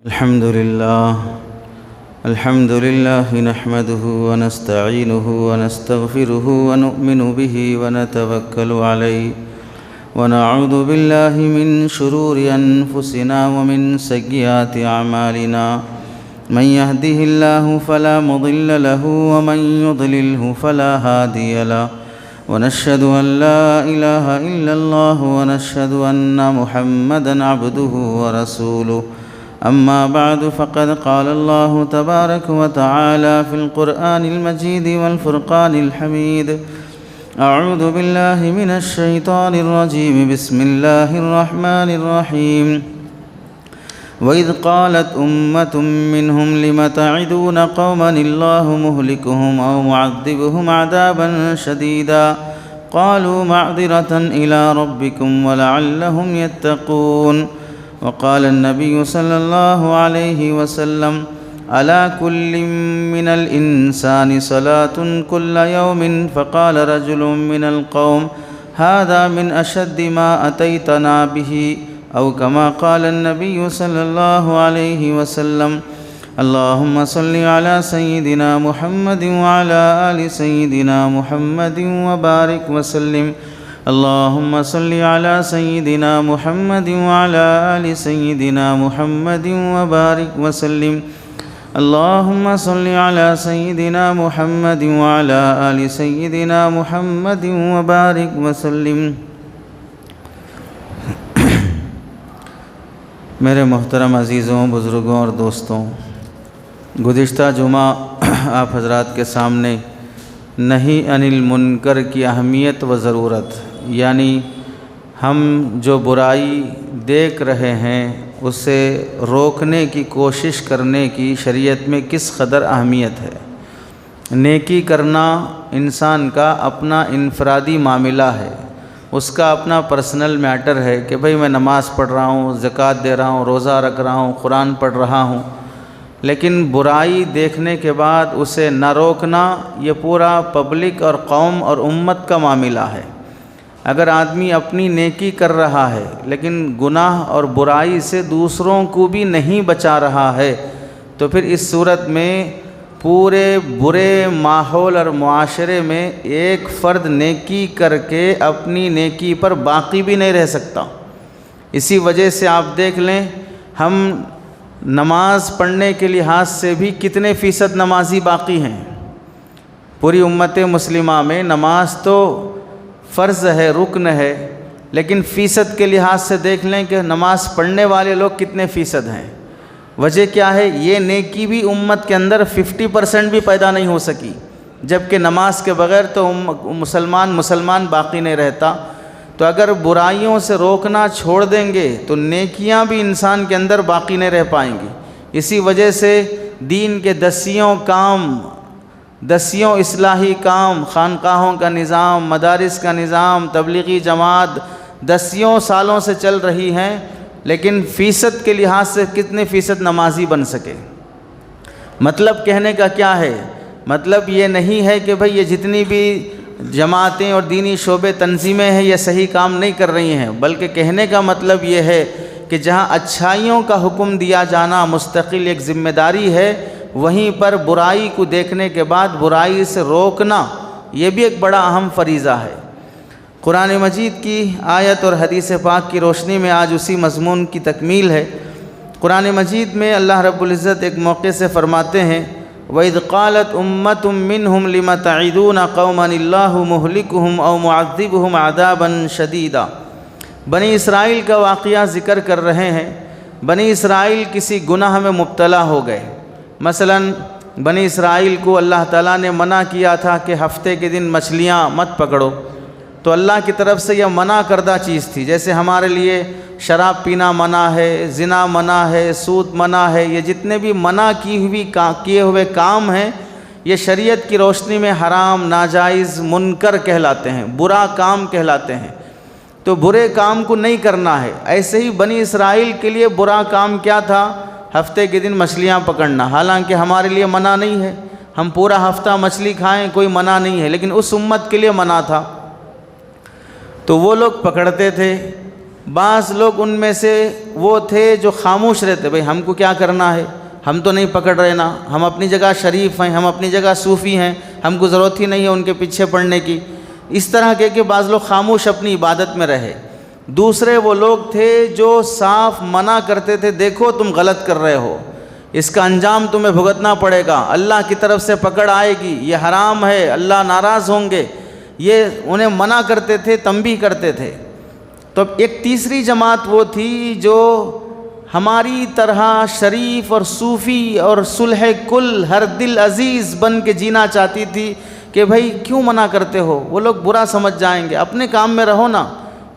الحمد لله نحمده ونستعينه ونستغفره ونؤمن به ونتوكل عليه ونعوذ بالله من شرور أنفسنا ومن سيئات أعمالنا من يهده الله فلا مضل له ومن يضلله فلا هادي له ونشهد أن لا إله إلا الله ونشهد أن محمدًا عبده ورسوله أما بعد فقد قال الله تبارك وتعالى في القرآن المجيد والفرقان الحميد أعوذ بالله من الشيطان الرجيم بسم الله الرحمن الرحيم وإذ قالت أمة منهم لم تعدون قوما الله مهلكهم أو معذبهم عذابا شديدا قالوا معذرة إلى ربكم ولعلهم يتقون وقال النبي صلى الله عليه وسلم على كل من الإنسان صلاة كل يوم فقال رجل من القوم هذا من أشد ما أتيتنا به أو كما قال النبي صلى الله عليه وسلم اللهم صل على سيدنا محمد وعلى آل سيدنا محمد وبارك وسلم اللهم صل على سيدنا محمد وعلى آل سيدنا محمد وبارك وسلم اللهم صل على سيدنا محمد وعلى آل سيدنا محمد وبارك وسلم۔ میرے محترم عزیزوں، بزرگوں اور دوستوں، گزشتہ جمعہ آپ حضرات کے سامنے نہی عن المنکر کی اہمیت و ضرورت، یعنی ہم جو برائی دیکھ رہے ہیں اسے روکنے کی کوشش کرنے کی شریعت میں کس قدر اہمیت ہے۔ نیکی کرنا انسان کا اپنا انفرادی معاملہ ہے، اس کا اپنا پرسنل میٹر ہے کہ بھئی میں نماز پڑھ رہا ہوں، زکوٰۃ دے رہا ہوں، روزہ رکھ رہا ہوں، قرآن پڑھ رہا ہوں، لیکن برائی دیکھنے کے بعد اسے نہ روکنا یہ پورا پبلک اور قوم اور امت کا معاملہ ہے۔ اگر آدمی اپنی نیکی کر رہا ہے لیکن گناہ اور برائی سے دوسروں کو بھی نہیں بچا رہا ہے تو پھر اس صورت میں پورے برے ماحول اور معاشرے میں ایک فرد نیکی کر کے اپنی نیکی پر باقی بھی نہیں رہ سکتا۔ اسی وجہ سے آپ دیکھ لیں، ہم نماز پڑھنے کے لحاظ سے بھی کتنے فیصد نمازی باقی ہیں۔ پوری امت مسلمہ میں نماز تو فرض ہے، رکن ہے، لیکن فیصد کے لحاظ سے دیکھ لیں کہ نماز پڑھنے والے لوگ کتنے فیصد ہیں۔ وجہ کیا ہے؟ یہ نیکی بھی امت کے اندر 50% بھی پیدا نہیں ہو سکی، جبکہ نماز کے بغیر تو مسلمان باقی نہیں رہتا۔ تو اگر برائیوں سے روکنا چھوڑ دیں گے تو نیکیاں بھی انسان کے اندر باقی نہیں رہ پائیں گی۔ اسی وجہ سے دین کے دسیوں اصلاحی کام، خانقاہوں کا نظام، مدارس کا نظام، تبلیغی جماعت دسیوں سالوں سے چل رہی ہیں، لیکن فیصد کے لحاظ سے کتنے فیصد نمازی بن سکے؟ مطلب کہنے کا کیا ہے؟ مطلب یہ نہیں ہے کہ بھئی یہ جتنی بھی جماعتیں اور دینی شعبے تنظیمیں ہیں یہ صحیح کام نہیں کر رہی ہیں، بلکہ کہنے کا مطلب یہ ہے کہ جہاں اچھائیوں کا حکم دیا جانا مستقل ایک ذمہ داری ہے، وہیں پر برائی کو دیکھنے کے بعد برائی سے روکنا یہ بھی ایک بڑا اہم فریضہ ہے۔ قرآن مجید کی آیت اور حدیث پاک کی روشنی میں آج اسی مضمون کی تکمیل ہے۔ قرآن مجید میں اللہ رب العزت ایک موقع سے فرماتے ہیں وَإِذْ قَالَتْ أُمَّةٌ مِّنْهُمْ لِمَ تَعِدُونَ قَوْمًا اللَّهُ مُهْلِكُهُمْ أَوْ مُعَذِّبُهُمْ عَذَابًا شَدِيدًا۔ بنی اسرائیل کا واقعہ ذکر کر رہے ہیں۔ بنی اسرائیل کسی گناہ میں مبتلا ہو گئے۔ مثلا بنی اسرائیل کو اللہ تعالیٰ نے منع کیا تھا کہ ہفتے کے دن مچھلیاں مت پکڑو، تو اللہ کی طرف سے یہ منع کردہ چیز تھی۔ جیسے ہمارے لیے شراب پینا منع ہے، زنا منع ہے، سود منع ہے، یہ جتنے بھی منع کیے ہوئے کام ہیں یہ شریعت کی روشنی میں حرام، ناجائز، منکر کہلاتے ہیں، برا کام کہلاتے ہیں۔ تو برے کام کو نہیں کرنا ہے۔ ایسے ہی بنی اسرائیل کے لیے برا کام کیا تھا؟ ہفتے کے دن مچھلیاں پکڑنا۔ حالانکہ ہمارے لیے منع نہیں ہے، ہم پورا ہفتہ مچھلی کھائیں کوئی منع نہیں ہے، لیکن اس امت کے لیے منع تھا۔ تو وہ لوگ پکڑتے تھے، بعض لوگ ان میں سے وہ تھے جو خاموش رہتے، بھئی ہم کو کیا کرنا ہے، ہم تو نہیں پکڑ رہے نا، ہم اپنی جگہ شریف ہیں، ہم اپنی جگہ صوفی ہیں، ہم کو ضرورت ہی نہیں ہے ان کے پیچھے پڑنے کی. اس طرح کہ بعض لوگ خاموش اپنی عبادت میں رہے. دوسرے وہ لوگ تھے جو صاف منع کرتے تھے، دیکھو تم غلط کر رہے ہو، اس کا انجام تمہیں بھگتنا پڑے گا، اللہ کی طرف سے پکڑ آئے گی، یہ حرام ہے، اللہ ناراض ہوں گے. یہ انہیں منع کرتے تھے، تنبیہ کرتے تھے. تو ایک تیسری جماعت وہ تھی جو ہماری طرح شریف اور صوفی اور صلح کل ہر دل عزیز بن کے جینا چاہتی تھی کہ بھائی کیوں منع کرتے ہو، وہ لوگ برا سمجھ جائیں گے، اپنے کام میں رہو نا،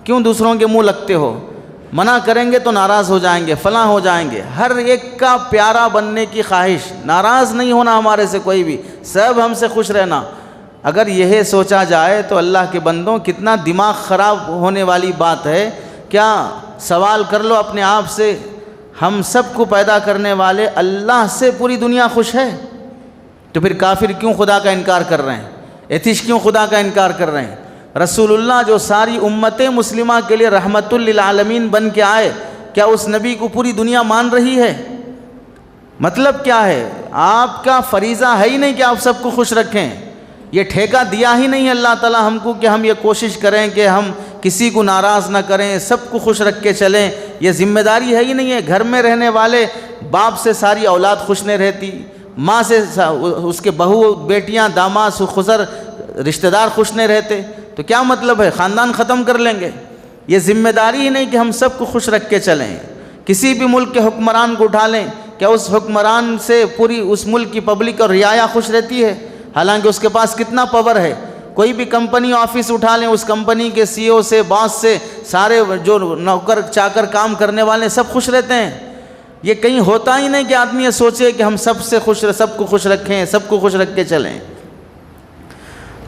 کیوں دوسروں کے منہ لگتے ہو، منع کریں گے تو ناراض ہو جائیں گے، فلاں ہو جائیں گے. ہر ایک کا پیارا بننے کی خواہش، ناراض نہیں ہونا ہمارے سے کوئی بھی، سب ہم سے خوش رہنا. اگر یہ سوچا جائے تو اللہ کے بندوں کتنا دماغ خراب ہونے والی بات ہے. کیا سوال کر لو اپنے آپ سے، ہم سب کو پیدا کرنے والے اللہ سے پوری دنیا خوش ہے؟ تو پھر کافر کیوں خدا کا انکار کر رہے ہیں؟ ایتھیسٹ کیوں خدا کا انکار کر رہے ہیں؟ رسول اللہ جو ساری امت مسلمہ کے لیے رحمت للعالمین بن کے آئے، کیا اس نبی کو پوری دنیا مان رہی ہے؟ مطلب کیا ہے؟ آپ کا فریضہ ہے ہی نہیں کہ آپ سب کو خوش رکھیں. یہ ٹھیکہ دیا ہی نہیں اللہ تعالیٰ ہم کو کہ ہم یہ کوشش کریں کہ ہم کسی کو ناراض نہ کریں، سب کو خوش رکھ کے چلیں. یہ ذمہ داری ہے ہی نہیں ہے. گھر میں رہنے والے باپ سے ساری اولاد خوش نہیں رہتی، ماں سے اس کے بہو بیٹیاں داماد خزر رشتہ دار خوش نہیں رہتے، تو کیا مطلب ہے؟ خاندان ختم کر لیں گے. یہ ذمہ داری ہی نہیں کہ ہم سب کو خوش رکھ کے چلیں. کسی بھی ملک کے حکمران کو اٹھا لیں، کیا اس حکمران سے پوری اس ملک کی پبلک اور رعایا خوش رہتی ہے؟ حالانکہ اس کے پاس کتنا پاور ہے. کوئی بھی کمپنی آفس اٹھا لیں، اس کمپنی کے سی او سے، باس سے، سارے جو نوکر چاکر کام کرنے والے سب خوش رہتے ہیں. یہ کہیں ہوتا ہی نہیں کہ آدمی یہ سوچے کہ ہم سب کو خوش رکھیں، سب کو خوش رکھ کے چلیں.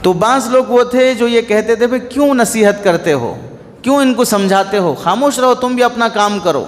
تو بعض لوگ وہ تھے جو یہ کہتے تھے بھئی کیوں نصیحت کرتے ہو، کیوں ان کو سمجھاتے ہو، خاموش رہو، تم بھی اپنا کام کرو.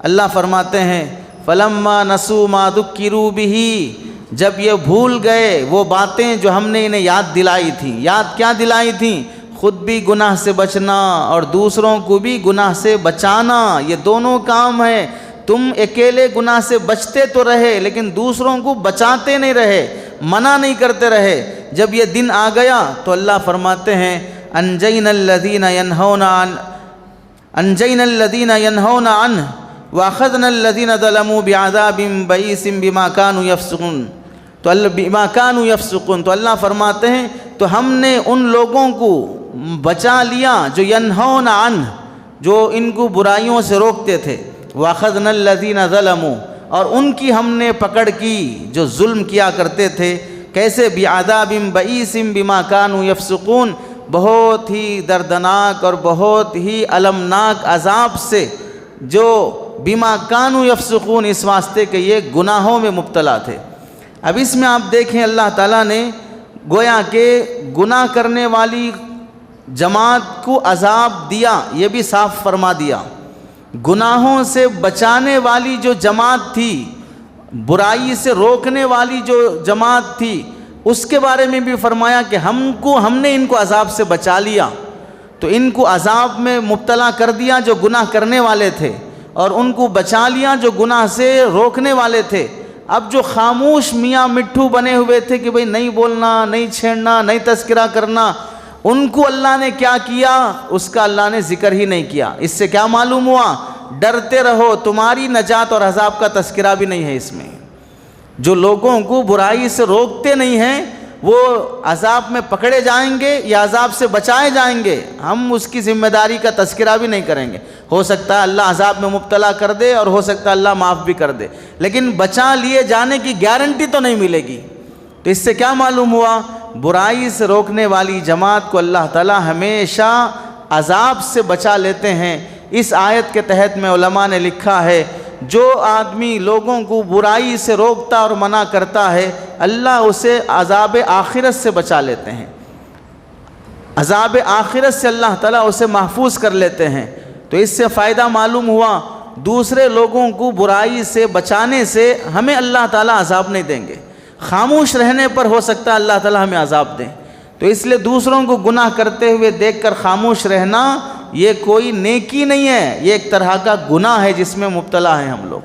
اللہ فرماتے ہیں فَلَمَّا نَسُوا مَا ذُكِّرُوا بِهِ، جب یہ بھول گئے وہ باتیں جو ہم نے انہیں یاد دلائی تھیں. یاد کیا دلائی تھیں؟ خود بھی گناہ سے بچنا اور دوسروں کو بھی گناہ سے بچانا. یہ دونوں کام ہیں. تم اکیلے گناہ سے بچتے تو رہے لیکن دوسروں کو بچاتے نہیں رہے، منع نہیں کرتے رہے. جب یہ دن آ گیا تو اللہ فرماتے ہیں انجینا الذین ینہون عنہ واخذنا الذین ظلموا بعذاب بئیس بما کانوا یفسقون. تو اللہ فرماتے ہیں تو ہم نے ان لوگوں کو بچا لیا جو ینہون عنہ، جو ان کو برائیوں سے روکتے تھے. واخذنا الذین ظلموا، اور ان کی ہم نے پکڑ کی جو ظلم کیا کرتے تھے. کیسے؟ بعذاب بئیس بما کانوا یفسقون، بہت ہی دردناک اور بہت ہی المناک عذاب سے، جو بما کانوا یفسقون، اس واسطے کہ یہ گناہوں میں مبتلا تھے. اب اس میں آپ دیکھیں اللہ تعالیٰ نے گویا کہ گناہ کرنے والی جماعت کو عذاب دیا، یہ بھی صاف فرما دیا. گناہوں سے بچانے والی جو جماعت تھی، برائی سے روکنے والی جو جماعت تھی، اس کے بارے میں بھی فرمایا کہ ہم نے ان کو عذاب سے بچا لیا. تو ان کو عذاب میں مبتلا کر دیا جو گناہ کرنے والے تھے، اور ان کو بچا لیا جو گناہ سے روکنے والے تھے. اب جو خاموش میاں مٹھو بنے ہوئے تھے کہ بھئی نہیں بولنا، نہیں چھیڑنا، نہیں تذکرہ کرنا، ان کو اللہ نے کیا کیا؟ اس کا اللہ نے ذکر ہی نہیں کیا. اس سے کیا معلوم ہوا؟ ڈرتے رہو، تمہاری نجات اور عذاب کا تذکرہ بھی نہیں ہے اس میں. جو لوگوں کو برائی سے روکتے نہیں ہیں وہ عذاب میں پکڑے جائیں گے یا عذاب سے بچائے جائیں گے، ہم اس کی ذمہ داری کا تذکرہ بھی نہیں کریں گے. ہو سکتا ہے اللہ عذاب میں مبتلا کر دے اور ہو سکتا ہے اللہ معاف بھی کر دے، لیکن بچا لیے جانے کی گارنٹی تو نہیں ملے گی. تو اس سے کیا معلوم ہوا؟ برائی سے روکنے والی جماعت کو اللہ تعالیٰ ہمیشہ عذاب سے بچا لیتے ہیں. اس آیت کے تحت میں علماء نے لکھا ہے جو آدمی لوگوں کو برائی سے روکتا اور منع کرتا ہے، اللہ اسے عذاب آخرت سے بچا لیتے ہیں. عذاب آخرت سے اللہ تعالیٰ اسے محفوظ کر لیتے ہیں. تو اس سے فائدہ معلوم ہوا دوسرے لوگوں کو برائی سے بچانے سے ہمیں اللہ تعالیٰ عذاب نہیں دیں گے. خاموش رہنے پر ہو سکتا ہے اللہ تعالیٰ ہمیں عذاب دیں. تو اس لیے دوسروں کو گناہ کرتے ہوئے دیکھ کر خاموش رہنا یہ کوئی نیکی نہیں ہے، یہ ایک طرح کا گناہ ہے جس میں مبتلا ہیں ہم لوگ۔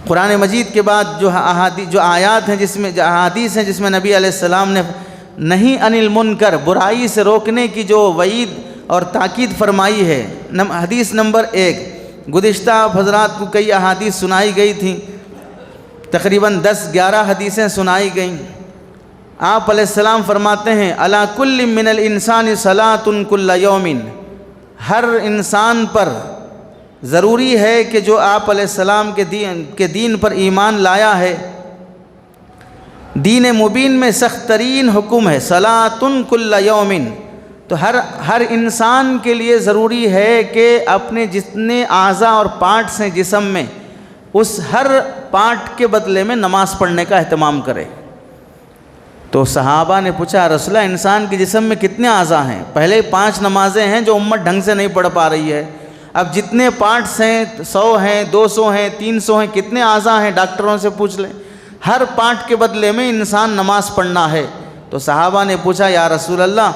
قرآن مجید کے بعد جو آیات ہیں جو احادیث ہیں جس میں نبی علیہ السلام نے نہیں عن المنکر، برائی سے روکنے کی جو وعید اور تاکید فرمائی ہے، حدیث نمبر 1، گزشتہ حضرات کو کئی احادیث سنائی گئی تھیں، تقریباً 10-11 حدیثیں سنائی گئیں۔ آپ علیہ السلام فرماتے ہیں علی کل من الانسان صلاۃ کل یوم، ہر انسان پر ضروری ہے کہ جو آپ علیہ السلام کے دین پر ایمان لایا ہے، دین مبین میں سخت ترین حکم ہے صلاۃ کل یوم، تو ہر انسان کے لیے ضروری ہے کہ اپنے جتنے اعضاء اور پارٹس ہیں جسم میں، اس ہر پارٹ کے بدلے میں نماز پڑھنے کا اہتمام کرے۔ تو صحابہ نے پوچھا رسول اللہ انسان کے جسم میں کتنے اعضاء ہیں؟ پہلے 5 نمازیں ہیں جو امت ڈھنگ سے نہیں پڑھ پا رہی ہے، اب جتنے پارٹس ہیں 100 ہیں 200 ہیں 300 ہیں، کتنے اعضاء ہیں ڈاکٹروں سے پوچھ لیں، ہر پارٹ کے بدلے میں انسان نماز پڑھنا ہے۔ تو صحابہ نے پوچھا یا رسول اللہ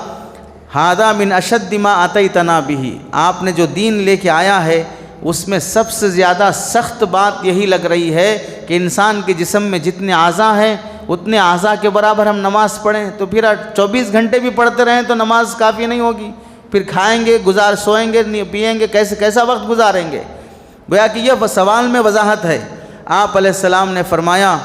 ھذا من اشد ما اتیتنا بہ، آپ نے جو دین لے کے آیا ہے اس میں سب سے زیادہ سخت بات یہی لگ رہی ہے کہ انسان کے جسم میں جتنے اعضاء ہیں اتنے اعضاء کے برابر ہم نماز پڑھیں، تو پھر 24 گھنٹے بھی پڑھتے رہیں تو نماز کافی نہیں ہوگی، پھر کھائیں گے سوئیں گے پیئیں گے کیسا وقت گزاریں گے؟ گویا کہ یہ سوال میں وضاحت ہے۔ آپ علیہ السلام نے فرمایا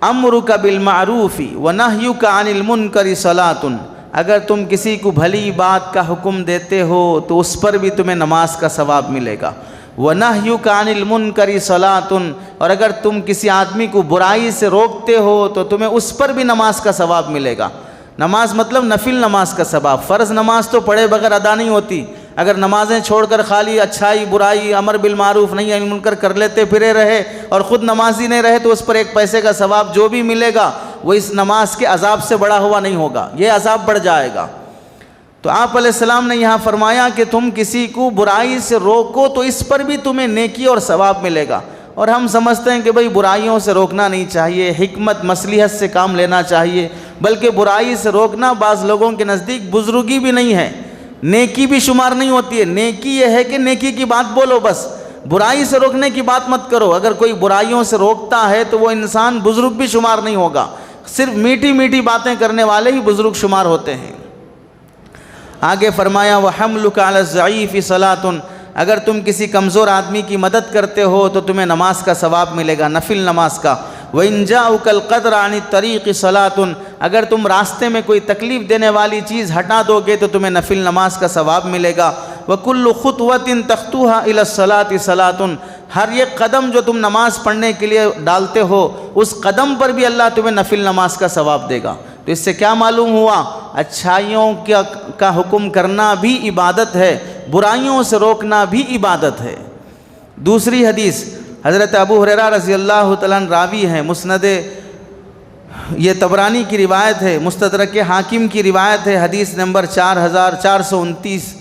امرک بالمعروف ونہیک عن المنکر صلاۃ، اگر تم کسی کو بھلی بات کا حکم دیتے ہو تو اس پر بھی تمہیں نماز کا ثواب ملے گا، وَنَهْيُكَ عَنِ الْمُنْكَرِ صَلَاةٌ، اور اگر تم کسی آدمی کو برائی سے روکتے ہو تو تمہیں اس پر بھی نماز کا ثواب ملے گا۔ نماز مطلب نفل نماز کا ثواب، فرض نماز تو پڑھے بغیر ادا نہیں ہوتی۔ اگر نمازیں چھوڑ کر خالی اچھائی برائی امر بالمعروف نہی عن المنکر کر لیتے پھرے رہے اور خود نمازی نہیں رہے تو اس پر 1 پیسے کا ثواب جو بھی ملے گا وہ اس نماز کے عذاب سے بڑا ہوا نہیں ہوگا، یہ عذاب بڑھ جائے گا۔ تو آپ علیہ السلام نے یہاں فرمایا کہ تم کسی کو برائی سے روکو تو اس پر بھی تمہیں نیکی اور ثواب ملے گا۔ اور ہم سمجھتے ہیں کہ بھئی برائیوں سے روکنا نہیں چاہیے، حکمت مصلحت سے کام لینا چاہیے، بلکہ برائی سے روکنا بعض لوگوں کے نزدیک بزرگی بھی نہیں ہے، نیکی بھی شمار نہیں ہوتی ہے۔ نیکی یہ ہے کہ نیکی کی بات بولو، بس برائی سے روکنے کی بات مت کرو۔ اگر کوئی برائیوں سے روکتا ہے تو وہ انسان بزرگ بھی شمار نہیں ہوگا، صرف میٹھی میٹھی باتیں کرنے والے ہی بزرگ شمار ہوتے ہیں۔ آگے فرمایا وَحَمْلُكَ عَلَى الضَّعِيفِ صَلَاةٌ، اگر تم کسی کمزور آدمی کی مدد کرتے ہو تو تمہیں نماز کا ثواب ملے گا، نفل نماز کا۔ وَإِنْ جَاءُكَ الْقَدْرَ عَنِ الطَّرِيقِ صَلَاةٌ، اگر تم راستے میں کوئی تکلیف دینے والی چیز ہٹا دو گے تو تمہیں نفل نماز کا ثواب ملے گا۔ وَكُلُّ خُطْوَةٍ تَخْطُوهَا إِلَى الصَّلَاةِ صَلَاةٌ، ہر ایک قدم جو تم نماز پڑھنے کے لیے ڈالتے ہو اس قدم پر بھی اللہ تمہیں نفل نماز کا ثواب دے گا۔ تو اس سے کیا معلوم ہوا؟ اچھائیوں کا حکم کرنا بھی عبادت ہے، برائیوں سے روکنا بھی عبادت ہے۔ دوسری حدیث حضرت ابو ہریرہ رضی اللہ تعالیٰ عنہ راوی ہیں، مسند یہ طبرانی کی روایت ہے، مستدرک حاکم کی روایت ہے، حدیث نمبر 4429۔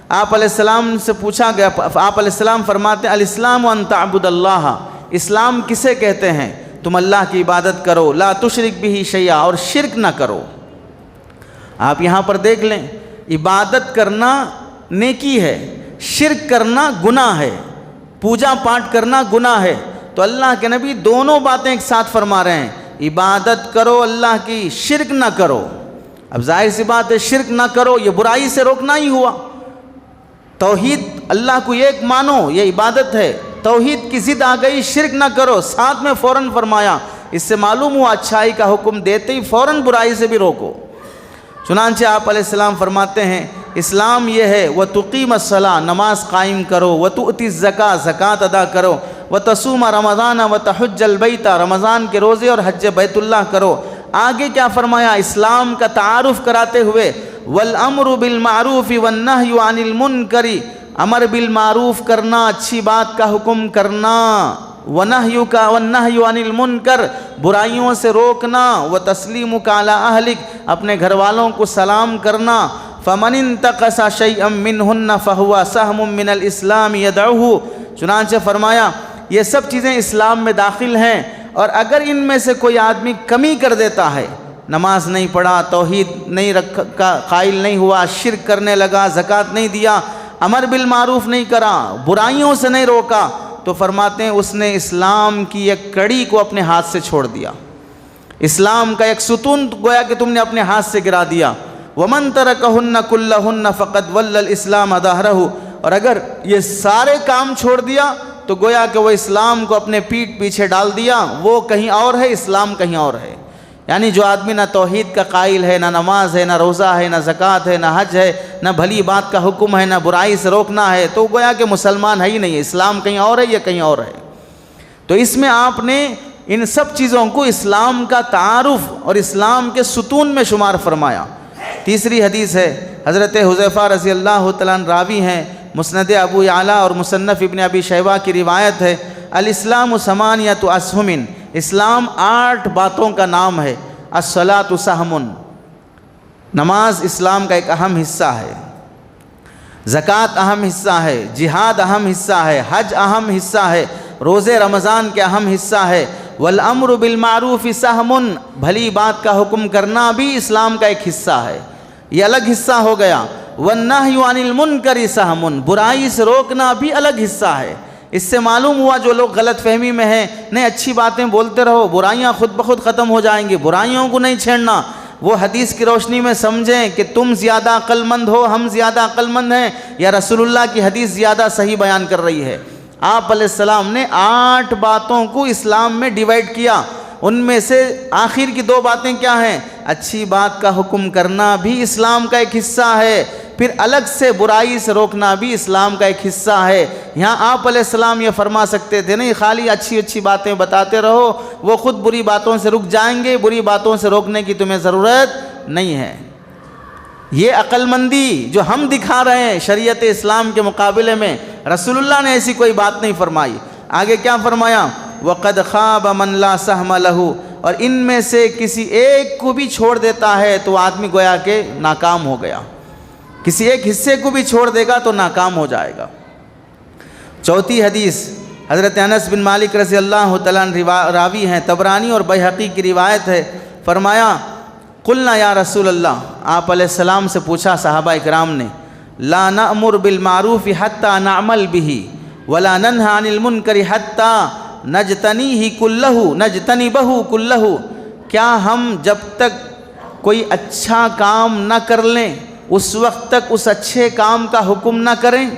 آپ علیہ السلام سے پوچھا گیا، آپ علیہ السلام فرماتے ہیں الاسلام ان تعبد اللہ، اسلام کسے کہتے ہیں؟ تم اللہ کی عبادت کرو، لا تشرک بہ شیئا، اور شرک نہ کرو۔ آپ یہاں پر دیکھ لیں، عبادت کرنا نیکی ہے، شرک کرنا گناہ ہے، پوجا پاٹ کرنا گناہ ہے۔ تو اللہ کے نبی دونوں باتیں ایک ساتھ فرما رہے ہیں، عبادت کرو اللہ کی، شرک نہ کرو۔ اب ظاہر سی بات ہے شرک نہ کرو یہ برائی سے روکنا ہی ہوا۔ توحید اللہ کو ایک مانو، یہ عبادت ہے۔ توحید کی ضد آ گئی شرک نہ کرو، ساتھ میں فوراً فرمایا، اس سے معلوم ہوا اچھائی کا حکم دیتے ہی فوراً برائی سے بھی روکو۔ چنانچہ آپ علیہ السلام فرماتے ہیں اسلام یہ ہے وَتُقِيمَ الصَّلَاةَ، نماز قائم کرو، وَتُؤْتِ الزَّكَاةَ، زکوٰۃ ادا کرو، وَتَصُومَ رمضان وَتَحُجَّ الْبَيْتَ، رمضان کے روزے اور حج بیت اللہ کرو۔ آگے کیا فرمایا؟ اسلام کا تعارف کراتے ہوئے وَالْأَمْرُ بِالْمَعْرُوفِ وَالنَّهْيُ عَنِ الْمُنْكَرِ، امر بالمعروف کرنا، اچھی بات کا حکم کرنا، وَالنَّهْيُ عَنِ الْمُنْكَرِ، برائیوں سے روکنا، وَتَسْلِيمُكَ عَلَىٰ أَهْلِكَ، اپنے گھر والوں کو سلام کرنا، فَمَنِ انْتَقَصَ شَيْئًا مِّنْهُنَّ فَهُوَ سَهْمٌ مِّنَ الْإِسْلَامِ يَدْعُوهُ، چنانچہ فرمایا یہ سب چیزیں اسلام میں داخل ہیں، اور اگر ان میں سے کوئی آدمی کمی کر دیتا ہے نماز نہیں پڑھا، توحید نہیں رکھا، قائل نہیں ہوا، شرک کرنے لگا، زکوٰۃ نہیں دیا، امر بالمعروف نہیں کرا، برائیوں سے نہیں روکا، تو فرماتے ہیں اس نے اسلام کی ایک کڑی کو اپنے ہاتھ سے چھوڑ دیا، اسلام کا ایک ستون گویا کہ تم نے اپنے ہاتھ سے گرا دیا۔ وَمَن تَرَكَهُنَّ كُلَّهُنَّ فَقَدْ وَلَّ الْإِسْلَامَ ظَهْرَهُ، اور اگر یہ سارے کام چھوڑ دیا تو گویا کہ وہ اسلام کو اپنے پیٹھ پیچھے ڈال دیا، وہ کہیں اور ہے، اسلام کہیں اور ہے۔ یعنی جو آدمی نہ توحید کا قائل ہے، نہ نماز ہے، نہ روزہ ہے، نہ زکوٰۃ ہے، نہ حج ہے، نہ بھلی بات کا حکم ہے، نہ برائی سے روکنا ہے، تو گویا کہ مسلمان ہے ہی نہیں ہے، اسلام کہیں اور ہے، یہ کہیں اور ہے۔ تو اس میں آپ نے ان سب چیزوں کو اسلام کا تعارف اور اسلام کے ستون میں شمار فرمایا۔ تیسری حدیث ہے، حضرت حذیفہ رضی اللہ تعالیٰ عنہ راوی ہیں، مسند ابو یعلیٰ اور مصنف ابن ابی شیبہ کی روایت ہے، الاسلام ثمانیۃ اسہم، اسلام 8 باتوں کا نام ہے۔ الصلاۃ سہم، نماز اسلام کا ایک اہم حصہ ہے، زکوٰۃ اہم حصہ ہے، جہاد اہم حصہ ہے، حج اہم حصہ ہے، روزے رمضان کے اہم حصہ ہے، والامر بالمعروف سہم، بھلی بات کا حکم کرنا بھی اسلام کا ایک حصہ ہے، یہ الگ حصہ ہو گیا۔ والنہی عن المنکر سہم، برائی سے روکنا بھی الگ حصہ ہے۔ اس سے معلوم ہوا جو لوگ غلط فہمی میں ہیں، نہیں اچھی باتیں بولتے رہو، برائیاں خود بخود ختم ہو جائیں گی، برائیوں کو نہیں چھیڑنا، وہ حدیث کی روشنی میں سمجھیں کہ تم زیادہ عقل مند ہو، ہم زیادہ عقل مند ہیں، یا رسول اللہ کی حدیث زیادہ صحیح بیان کر رہی ہے۔ آپ علیہ السلام نے 8 باتوں کو اسلام میں ڈیوائیڈ کیا، ان میں سے آخر کی 2 باتیں کیا ہیں؟ اچھی بات کا حکم کرنا بھی اسلام کا ایک حصہ ہے، پھر الگ سے برائی سے روکنا بھی اسلام کا ایک حصہ ہے۔ یہاں آپ علیہ السلام یہ فرما سکتے تھے نہیں خالی اچھی باتیں بتاتے رہو، وہ خود بری باتوں سے رک جائیں گے، بری باتوں سے روکنے کی تمہیں ضرورت نہیں ہے۔ یہ عقل مندی جو ہم دکھا رہے ہیں شریعت اسلام کے مقابلے میں، رسول اللہ نے ایسی کوئی بات نہیں فرمائی۔ آگے کیا فرمایا؟ وَقَدْ خَابَ مَنْ لَا سَهْمَ لَهُ، اور ان میں سے کسی ایک کو بھی چھوڑ دیتا ہے تو آدمی گویا کہ ناکام ہو گیا، کسی ایک حصے کو بھی چھوڑ دے گا تو ناکام ہو جائے گا۔ چوتھی حدیث حضرت انس بن مالک رضی اللہ تعالیٰ عنہ راوی ہیں، طبرانی اور بیہقی کی روایت ہے، فرمایا قلنا یا رسول اللہ، آپ علیہ السلام سے پوچھا صحابہ اکرام نے، لا نأمر بالمعروف حتی نعمل به ولا ننہى عن المنکر حتی نجتنبہ کلہ، کیا ہم جب تک کوئی اچھا کام نہ کر لیں اس وقت تک اس اچھے کام کا حکم نہ کریں؟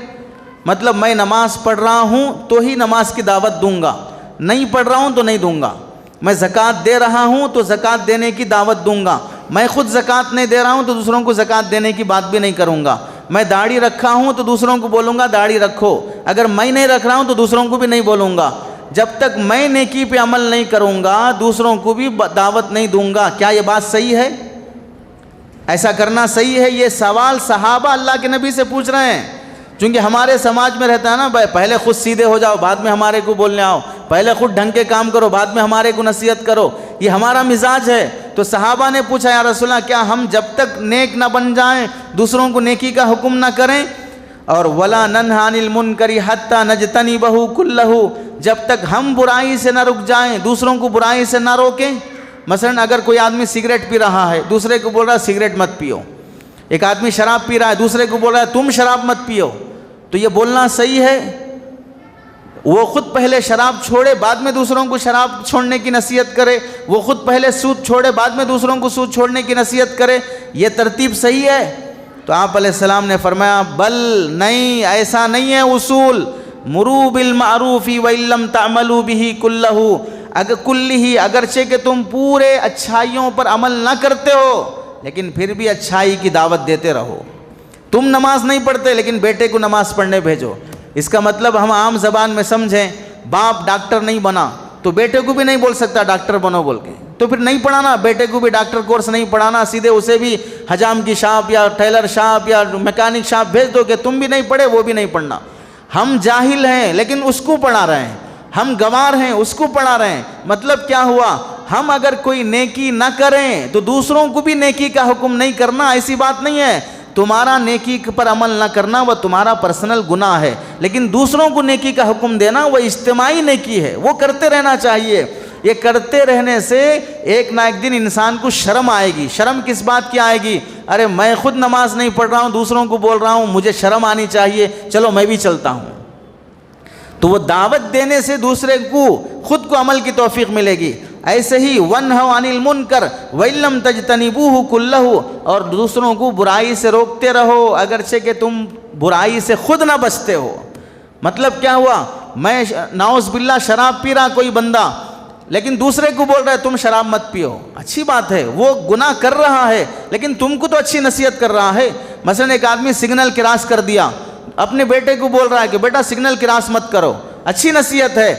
مطلب میں نماز پڑھ رہا ہوں تو ہی نماز کی دعوت دوں گا، نہیں پڑھ رہا ہوں تو نہیں دوں گا۔ میں زکوٰۃ دے رہا ہوں تو زکوٰۃ دینے کی دعوت دوں گا، میں خود زکوٰۃ نہیں دے رہا ہوں تو دوسروں کو زکوٰۃ دینے کی بات بھی نہیں کروں گا۔ میں داڑھی رکھا ہوں تو دوسروں کو بولوں گا داڑھی رکھو، اگر میں نہیں رکھ رہا ہوں تو دوسروں کو بھی نہیں بولوں گا۔ جب تک میں نیکی پہ عمل نہیں کروں گا دوسروں کو بھی دعوت نہیں دوں گا۔ کیا یہ بات صحیح ہے؟ ایسا کرنا صحیح ہے؟ یہ سوال صحابہ اللہ کے نبی سے پوچھ رہے ہیں، چونکہ ہمارے سماج میں رہتا ہے نا، پہلے خود سیدھے ہو جاؤ بعد میں ہمارے کو بولنے آؤ، پہلے خود ڈھنگ کے کام کرو بعد میں ہمارے کو نصیحت کرو، یہ ہمارا مزاج ہے۔ تو صحابہ نے پوچھا یا رسول اللہ کیا ہم جب تک نیک نہ بن جائیں دوسروں کو نیکی کا حکم نہ کریں؟ اور ولا ننہى عن المنکر حتی نجتنبہ کلہ، جب تک ہم برائی سے نہ رک جائیں دوسروں کو برائی سے نہ روکیں؟ مثلا اگر کوئی آدمی سگریٹ پی رہا ہے دوسرے کو بول رہا ہے سگریٹ مت پیو، ایک آدمی شراب پی رہا ہے دوسرے کو بول رہا ہے تم شراب مت پیو، تو یہ بولنا صحیح ہے؟ وہ خود پہلے شراب چھوڑے بعد میں دوسروں کو شراب چھوڑنے کی نصیحت کرے، وہ خود پہلے سود چھوڑے بعد میں دوسروں کو سود چھوڑنے کی نصیحت کرے، یہ ترتیب صحیح ہے؟ تو آپ علیہ السلام نے فرمایا بل نہیں، ایسا نہیں ہے اصول، مرو بالمعروف وان لم تعملوا به کلہ، اگرچہ کہ تم پورے اچھائیوں پر عمل نہ کرتے ہو لیکن پھر بھی اچھائی کی دعوت دیتے رہو۔ تم نماز نہیں پڑھتے لیکن بیٹے کو نماز پڑھنے بھیجو، اس کا مطلب ہم عام زبان میں سمجھیں، باپ ڈاکٹر نہیں بنا تو بیٹے کو بھی نہیں بول سکتا ڈاکٹر بنو بول کے، تو پھر نہیں پڑھانا، بیٹے کو بھی ڈاکٹر کورس نہیں پڑھانا، سیدھے اسے بھی حجام کی شاپ یا ٹیلر شاپ یا میکینک شاپ بھیج دو کہ تم بھی نہیں پڑھے وہ بھی نہیں پڑھنا۔ ہم جاہل ہیں لیکن اس کو پڑھا رہے ہیں، ہم گنوار ہیں اس کو پڑھا رہے ہیں، مطلب کیا ہوا؟ ہم اگر کوئی نیکی نہ کریں تو دوسروں کو بھی نیکی کا حکم نہیں کرنا، ایسی بات نہیں ہے۔ تمہارا نیکی پر عمل نہ کرنا وہ تمہارا پرسنل گناہ ہے، لیکن دوسروں کو نیکی کا حکم دینا وہ اجتماعی نیکی ہے، وہ کرتے رہنا چاہیے۔ یہ کرتے رہنے سے ایک نہ ایک دن انسان کو شرم آئے گی. شرم کس بات کی آئے گی؟ ارے میں خود نماز نہیں پڑھ رہا ہوں، دوسروں کو بول رہا ہوں، مجھے شرم آنی چاہیے، چلو میں بھی چلتا ہوں. تو وہ دعوت دینے سے دوسرے کو خود کو عمل کی توفیق ملے گی. ایسے ہی وَانْهَوْا عَنِ الْمُنْكَرِ وَإِن لَّمْ تَجْتَنِبُوهُ كُلَّهُ، اور دوسروں کو برائی سے روکتے رہو اگرچہ کہ تم برائی سے خود نہ بچتے ہو. مطلب کیا ہوا؟ میں نعوذ باللہ شراب پی رہا کوئی بندہ، لیکن دوسرے کو بول رہا ہے تم شراب مت پیو. اچھی بات ہے، وہ گناہ کر رہا ہے لیکن تم کو تو اچھی نصیحت کر رہا ہے. مثلا ایک آدمی سگنل کراس کر دیا، اپنے بیٹے کو بول رہا ہے کہ بیٹا سگنل کراس مت کرو، اچھی نصیحت ہے.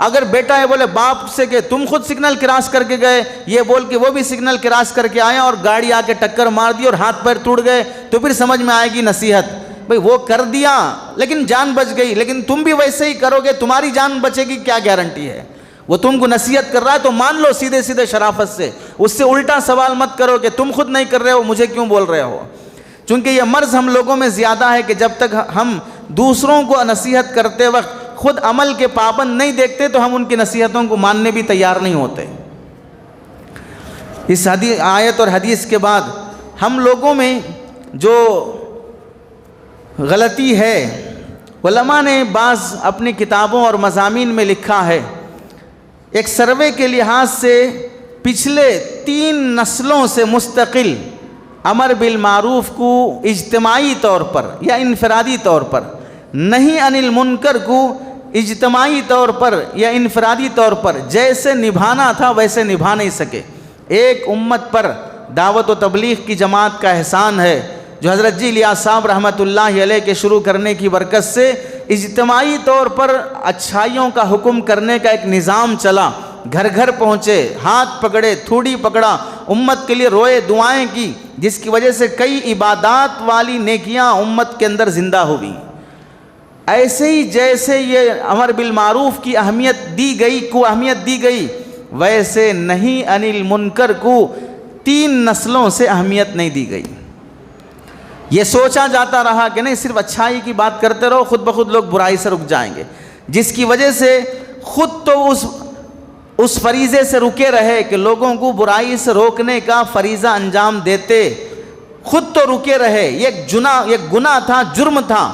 اگر بیٹا ہے بولے باپ سے کہ تم خود سگنل کراس کر کے گئے، یہ بول کے وہ بھی سگنل کراس کر کے آیا اور گاڑی آ کے ٹکر مار دی اور ہاتھ پیر ٹوٹ گئے، تو پھر سمجھ میں آئے گی نصیحت. بھئی وہ کر دیا لیکن جان بچ گئی، لیکن تم بھی ویسے ہی کرو گے، تمہاری جان بچے گی کیا گارنٹی ہے؟ وہ تم کو نصیحت کر رہا ہے تو مان لو سیدھے سیدھے شرافت سے، اس سے الٹا سوال مت کرو کہ تم خود نہیں کر رہے ہو مجھے کیوں بول رہے ہو. چونکہ یہ مرض ہم لوگوں میں زیادہ ہے کہ جب تک ہم دوسروں کو نصیحت کرتے وقت خود عمل کے پابند نہیں دیکھتے تو ہم ان کی نصیحتوں کو ماننے بھی تیار نہیں ہوتے. اس آیت اور حدیث کے بعد ہم لوگوں میں جو غلطی ہے، علماء نے بعض اپنی کتابوں اور مضامین میں لکھا ہے، ایک سروے کے لحاظ سے پچھلے 3 نسلوں سے مستقل امر بالمعروف کو اجتماعی طور پر یا انفرادی طور پر، نہی عن المنکر کو اجتماعی طور پر یا انفرادی طور پر جیسے نبھانا تھا ویسے نبھا نہیں سکے. ایک امت پر دعوت و تبلیغ کی جماعت کا احسان ہے جو حضرت جی الیاس صاحب رحمۃ اللہ علیہ کے شروع کرنے کی برکت سے اجتماعی طور پر اچھائیوں کا حکم کرنے کا ایک نظام چلا. گھر گھر پہنچے، ہاتھ پکڑے، تھوڑی پکڑا، امت کے لیے روئے، دعائیں کی، جس کی وجہ سے کئی عبادات والی نیکیاں امت کے اندر زندہ ہوئیں. ایسے ہی جیسے یہ امر بالمعروف کی اہمیت دی گئی ویسے نہی عن المنکر کو 3 نسلوں سے اہمیت نہیں دی گئی. یہ سوچا جاتا رہا کہ نہیں صرف اچھائی کی بات کرتے رہو، خود بخود لوگ برائی سے رک جائیں گے، جس کی وجہ سے خود تو اس فریضے سے رکے رہے کہ لوگوں کو برائی سے روکنے کا فریضہ انجام دیتے، خود تو رکے رہے. یہ گناہ تھا، جرم تھا.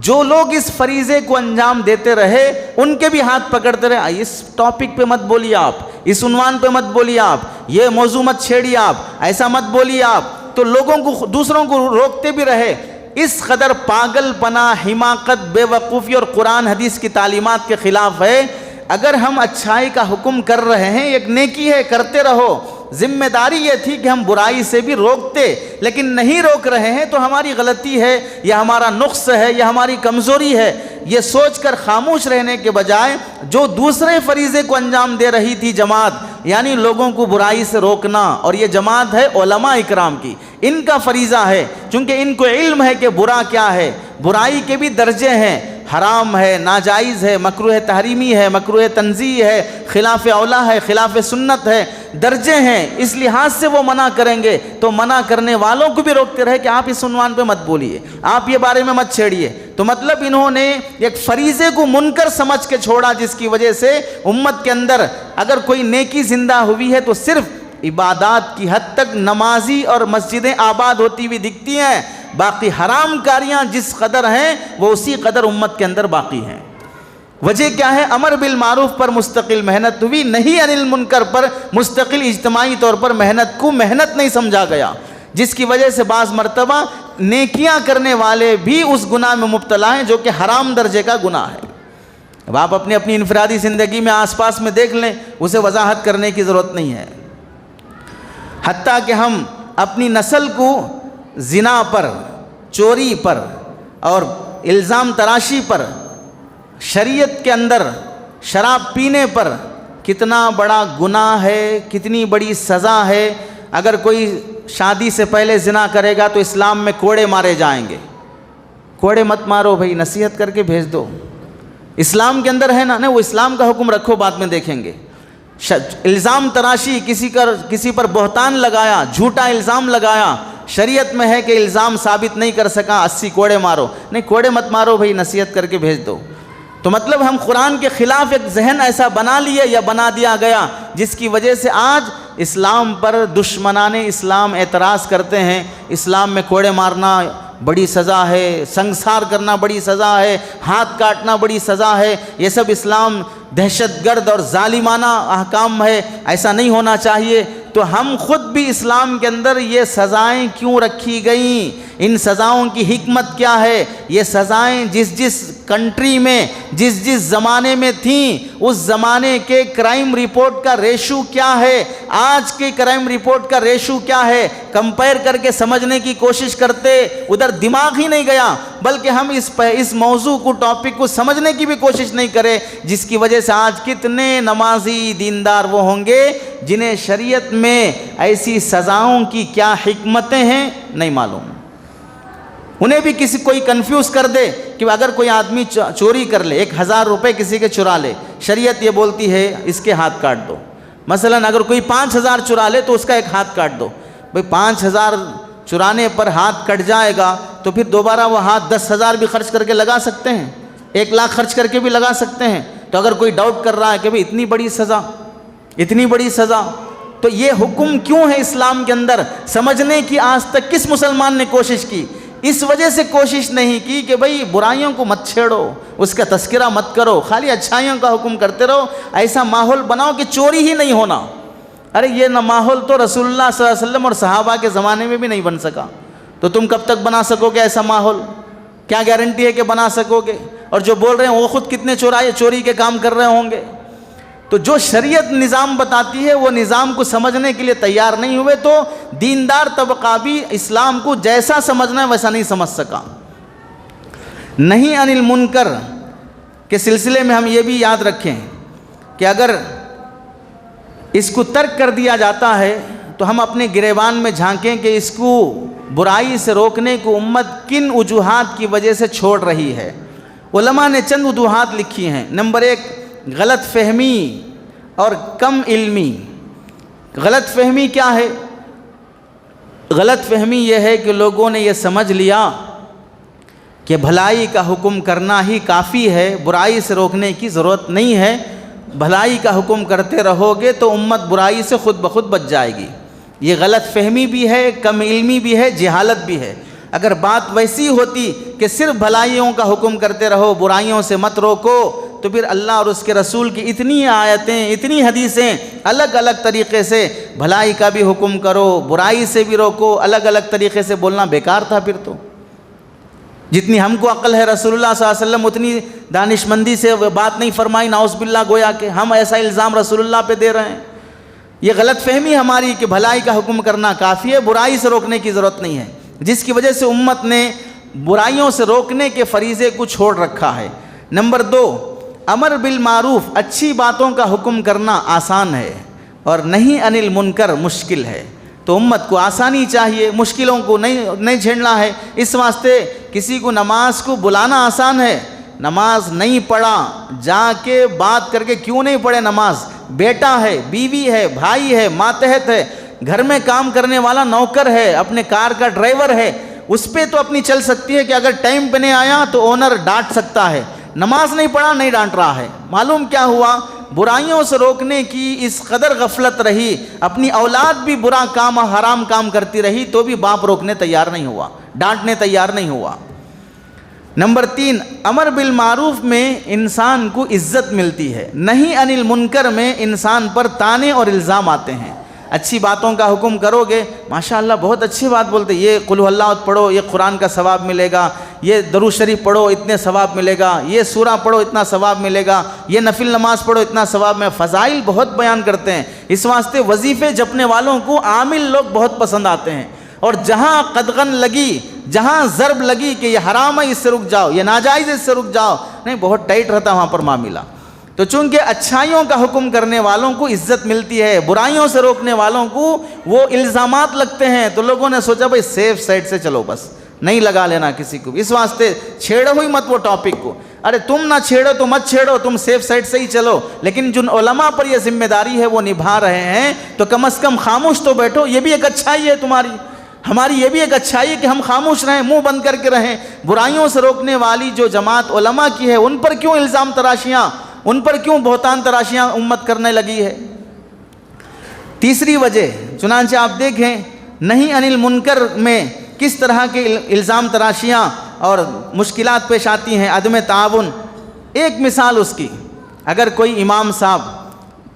جو لوگ اس فریضے کو انجام دیتے رہے ان کے بھی ہاتھ پکڑتے رہے، اس ٹاپک پہ مت بولیے آپ، اس عنوان پہ مت بولیے آپ، یہ موضوع مت چھیڑیے آپ، ایسا مت بولیے آپ. تو لوگوں کو دوسروں کو روکتے بھی رہے. اس قدر پاگل پنا، حماقت، بے وقوفی اور قرآن حدیث کی تعلیمات کے خلاف ہے. اگر ہم اچھائی کا حکم کر رہے ہیں، ایک نیکی ہے، کرتے رہو. ذمہ داری یہ تھی کہ ہم برائی سے بھی روکتے، لیکن نہیں روک رہے ہیں تو ہماری غلطی ہے یا ہمارا نقص ہے یا ہماری کمزوری ہے. یہ سوچ کر خاموش رہنے کے بجائے جو دوسرے فریضے کو انجام دے رہی تھی جماعت، یعنی لوگوں کو برائی سے روکنا، اور یہ جماعت ہے علماء اکرام کی، ان کا فریضہ ہے، چونکہ ان کو علم ہے کہ برا کیا ہے. برائی کے بھی درجے ہیں، حرام ہے، ناجائز ہے، مکروہ تحریمی ہے، مکروہ تنزیہ ہے، خلاف اولا ہے، خلاف سنت ہے، درجے ہیں. اس لحاظ سے وہ منع کریں گے تو منع کرنے والوں کو بھی روکتے رہے کہ آپ اس عنوان پہ مت بولیے، آپ یہ بارے میں مت چھیڑیے. تو مطلب انہوں نے ایک فریضے کو منکر سمجھ کے چھوڑا، جس کی وجہ سے امت کے اندر اگر کوئی نیکی زندہ ہوئی ہے تو صرف عبادات کی حد تک نمازی اور مسجدیں آباد ہوتی ہوئی دکھتی ہیں، باقی حرام کاریاں جس قدر ہیں وہ اسی قدر امت کے اندر باقی ہیں. وجہ کیا ہے؟ امر بالمعروف پر مستقل محنت ہوئی، نہی عن المنکر پر مستقل اجتماعی طور پر محنت کو محنت نہیں سمجھا گیا، جس کی وجہ سے بعض مرتبہ نیکیاں کرنے والے بھی اس گناہ میں مبتلا ہیں جو کہ حرام درجے کا گناہ ہے. اب آپ اپنی انفرادی زندگی میں آس پاس میں دیکھ لیں، اسے وضاحت کرنے کی ضرورت نہیں ہے. حتیٰ کہ ہم اپنی نسل کو زنا پر، چوری پر اور الزام تراشی پر، شریعت کے اندر شراب پینے پر کتنا بڑا گناہ ہے، کتنی بڑی سزا ہے. اگر کوئی شادی سے پہلے زنا کرے گا تو اسلام میں کوڑے مارے جائیں گے. کوڑے مت مارو بھائی، نصیحت کر کے بھیج دو. اسلام کے اندر ہے نا، وہ اسلام کا حکم رکھو، بعد میں دیکھیں گے. الزام تراشی، کسی پر بہتان لگایا، جھوٹا الزام لگایا، شریعت میں ہے کہ الزام ثابت نہیں کر سکا، 80 کوڑے مارو. نہیں، کوڑے مت مارو بھائی، نصیحت کر کے بھیج دو. تو مطلب ہم قرآن کے خلاف ایک ذہن ایسا بنا لیے یا بنا دیا گیا جس کی وجہ سے آج اسلام پر دشمنان اسلام اعتراض کرتے ہیں، اسلام میں کوڑے مارنا بڑی سزا ہے، سنگسار کرنا بڑی سزا ہے، ہاتھ کاٹنا بڑی سزا ہے، یہ سب اسلام دہشت گرد اور ظالمانہ احکام ہے، ایسا نہیں ہونا چاہیے۔ تو ہم خود بھی اسلام کے اندر یہ سزائیں کیوں رکھی گئیں، ان سزاؤں کی حکمت کیا ہے، یہ سزائیں جس کنٹری میں جس زمانے میں تھیں اس زمانے کے کرائم رپورٹ کا ریشو کیا ہے، آج کے کرائم رپورٹ کا ریشو کیا ہے، کمپیئر کر کے سمجھنے کی کوشش کرتے، ادھر دماغ ہی نہیں گیا، بلکہ ہم اس موضوع کو ٹاپک کو سمجھنے کی بھی کوشش نہیں کرے، جس کی وجہ سے آج کتنے نمازی دیندار وہ ہوں گے جنہیں شریعت میں ایسی سزاؤں کی کیا حکمتیں ہیں نہیں معلوم۔ انہیں بھی کوئی کنفیوز کر دے کہ اگر کوئی آدمی چوری کر لے، 1000 روپے کسی کے چرا لے، شریعت یہ بولتی ہے اس کے ہاتھ کاٹ دو۔ مثلا اگر کوئی 5000 چرا لے تو اس کا ایک ہاتھ کاٹ دو۔ بھئی 5000 چرانے پر ہاتھ کٹ جائے گا تو پھر دوبارہ وہ ہاتھ 10,000 بھی خرچ کر کے لگا سکتے ہیں، 1 لاکھ خرچ کر کے بھی لگا سکتے ہیں۔ تو اگر کوئی ڈاؤٹ کر رہا ہے کہ بھئی اتنی بڑی سزا، تو یہ حکم کیوں ہے اسلام کے اندر، سمجھنے کی آج تک کس مسلمان نے کوشش کی؟ اس وجہ سے کوشش نہیں کی کہ بھئی برائیوں کو مت چھیڑو، اس کا تذکرہ مت کرو، خالی اچھائیوں کا حکم کرتے رہو، ایسا ماحول بناؤ کہ چوری ہی نہیں ہونا۔ ارے یہ ماحول تو رسول اللہ صلی اللہ علیہ وسلم اور صحابہ کے زمانے میں بھی نہیں بن سکا، تو تم کب تک بنا سکو گے ایسا ماحول؟ کیا گارنٹی ہے کہ بنا سکو گے؟ اور جو بول رہے ہیں وہ خود کتنے چوری کے کام کر رہے ہوں گے۔ تو جو شریعت نظام بتاتی ہے وہ نظام کو سمجھنے کے لیے تیار نہیں ہوئے، تو دیندار طبقہ بھی اسلام کو جیسا سمجھنا ہے ویسا نہیں سمجھ سکا۔ نہیں عن المنکر کے سلسلے میں ہم یہ بھی یاد رکھیں کہ اگر اس کو ترک کر دیا جاتا ہے تو ہم اپنے گریبان میں جھانکیں کہ اس کو برائی سے روکنے کو امت کن وجوہات کی وجہ سے چھوڑ رہی ہے۔ علماء نے چند وجوہات لکھی ہیں۔ نمبر 1، غلط فہمی اور کم علمی۔ غلط فہمی کیا ہے؟ غلط فہمی یہ ہے کہ لوگوں نے یہ سمجھ لیا کہ بھلائی کا حکم کرنا ہی کافی ہے، برائی سے روکنے کی ضرورت نہیں ہے، بھلائی کا حکم کرتے رہو گے تو امت برائی سے خود بخود بچ جائے گی۔ یہ غلط فہمی بھی ہے، کم علمی بھی ہے، جہالت بھی ہے۔ اگر بات ویسی ہوتی کہ صرف بھلائیوں کا حکم کرتے رہو، برائیوں سے مت روکو، تو پھر اللہ اور اس کے رسول کی اتنی آیتیں، اتنی حدیثیں الگ الگ طریقے سے بھلائی کا بھی حکم کرو، برائی سے بھی روکو، الگ الگ طریقے سے بولنا بیکار تھا۔ پھر تو جتنی ہم کو عقل ہے رسول اللہ صلی اللہ علیہ وسلم اتنی دانش مندی سے بات نہیں فرمائی، نعوذ باللہ، گویا کہ ہم ایسا الزام رسول اللہ پہ دے رہے ہیں۔ یہ غلط فہمی ہماری کہ بھلائی کا حکم کرنا کافی ہے، برائی سے روکنے کی ضرورت نہیں ہے، جس کی وجہ سے امت نے برائیوں سے روکنے کے فریضے کو چھوڑ رکھا ہے۔ نمبر 2، امر بالمعروف، اچھی باتوں کا حکم کرنا آسان ہے اور نہیں عن المنکر مشکل ہے۔ تو امت کو آسانی چاہیے، مشکلوں کو نہیں جھیلنا ہے۔ اس واسطے کسی کو نماز کو بلانا آسان ہے، نماز نہیں پڑھا، جا کے بات کر کے کیوں نہیں پڑھے نماز؟ بیٹا ہے، بیوی ہے، بھائی ہے، ماتحت ہے، گھر میں کام کرنے والا نوکر ہے، اپنے کار کا ڈرائیور ہے، اس پہ تو اپنی چل سکتی ہے کہ اگر ٹائم پہ نہیں آیا تو اونر ڈانٹ سکتا ہے۔ نماز نہیں پڑھا، نہیں ڈانٹ رہا ہے۔ معلوم کیا ہوا؟ برائیوں سے روکنے کی اس قدر غفلت رہی، اپنی اولاد بھی برا کام، حرام کام کرتی رہی تو بھی باپ روکنے تیار نہیں ہوا، ڈانٹنے تیار نہیں ہوا۔ نمبر 3، امر بالمعروف میں انسان کو عزت ملتی ہے، نہیں عن المنکر میں انسان پر طعنے اور الزام آتے ہیں۔ اچھی باتوں کا حکم کرو گے، ماشاءاللہ بہت اچھی بات بولتے، یہ قل هو اللہ پڑھو، یہ قرآن کا ثواب ملے گا، یہ درود شریف پڑھو اتنے ثواب ملے گا، یہ سورہ پڑھو اتنا ثواب ملے گا، یہ نفل نماز پڑھو اتنا ثواب میں، فضائل بہت بیان کرتے ہیں۔ اس واسطے وظیفے جپنے والوں کو عامل لوگ بہت پسند آتے ہیں، اور جہاں قدغن لگی، جہاں ضرب لگی کہ یہ حرام ہے اس سے رک جاؤ، یہ ناجائز اس سے رک جاؤ، نہیں، بہت ٹائٹ رہتا وہاں پر معاملہ۔ تو چونکہ اچھائیوں کا حکم کرنے والوں کو عزت ملتی ہے، برائیوں سے روکنے والوں کو وہ الزامات لگتے ہیں، تو لوگوں نے سوچا بھائی سیف سائڈ سے چلو، بس نہیں لگا لینا کسی کو، اس واسطے چھیڑو ہی مت وہ ٹاپک کو۔ ارے تم نہ چھیڑو تو مت چھیڑو، تم سیف سائڈ سے ہی چلو، لیکن جن علماء پر یہ ذمہ داری ہے وہ نبھا رہے ہیں، تو کم از کم خاموش تو بیٹھو، یہ بھی ایک اچھائی ہے تمہاری۔ ہماری یہ بھی ایک اچھائی ہے کہ ہم خاموش رہیں، منہ بند کر کے رہیں۔ برائیوں سے روکنے والی جو جماعت علماء کی ہے، ان پر کیوں الزام تراشیاں، ان پر کیوں بہتان تراشیاں امت کرنے لگی ہے؟ تیسری وجہ، چنانچہ آپ دیکھیں نہیں عن المنکر میں کس طرح کے الزام تراشیاں اور مشکلات پیش آتی ہیں، عدم تعاون۔ ایک مثال اس کی، اگر کوئی امام صاحب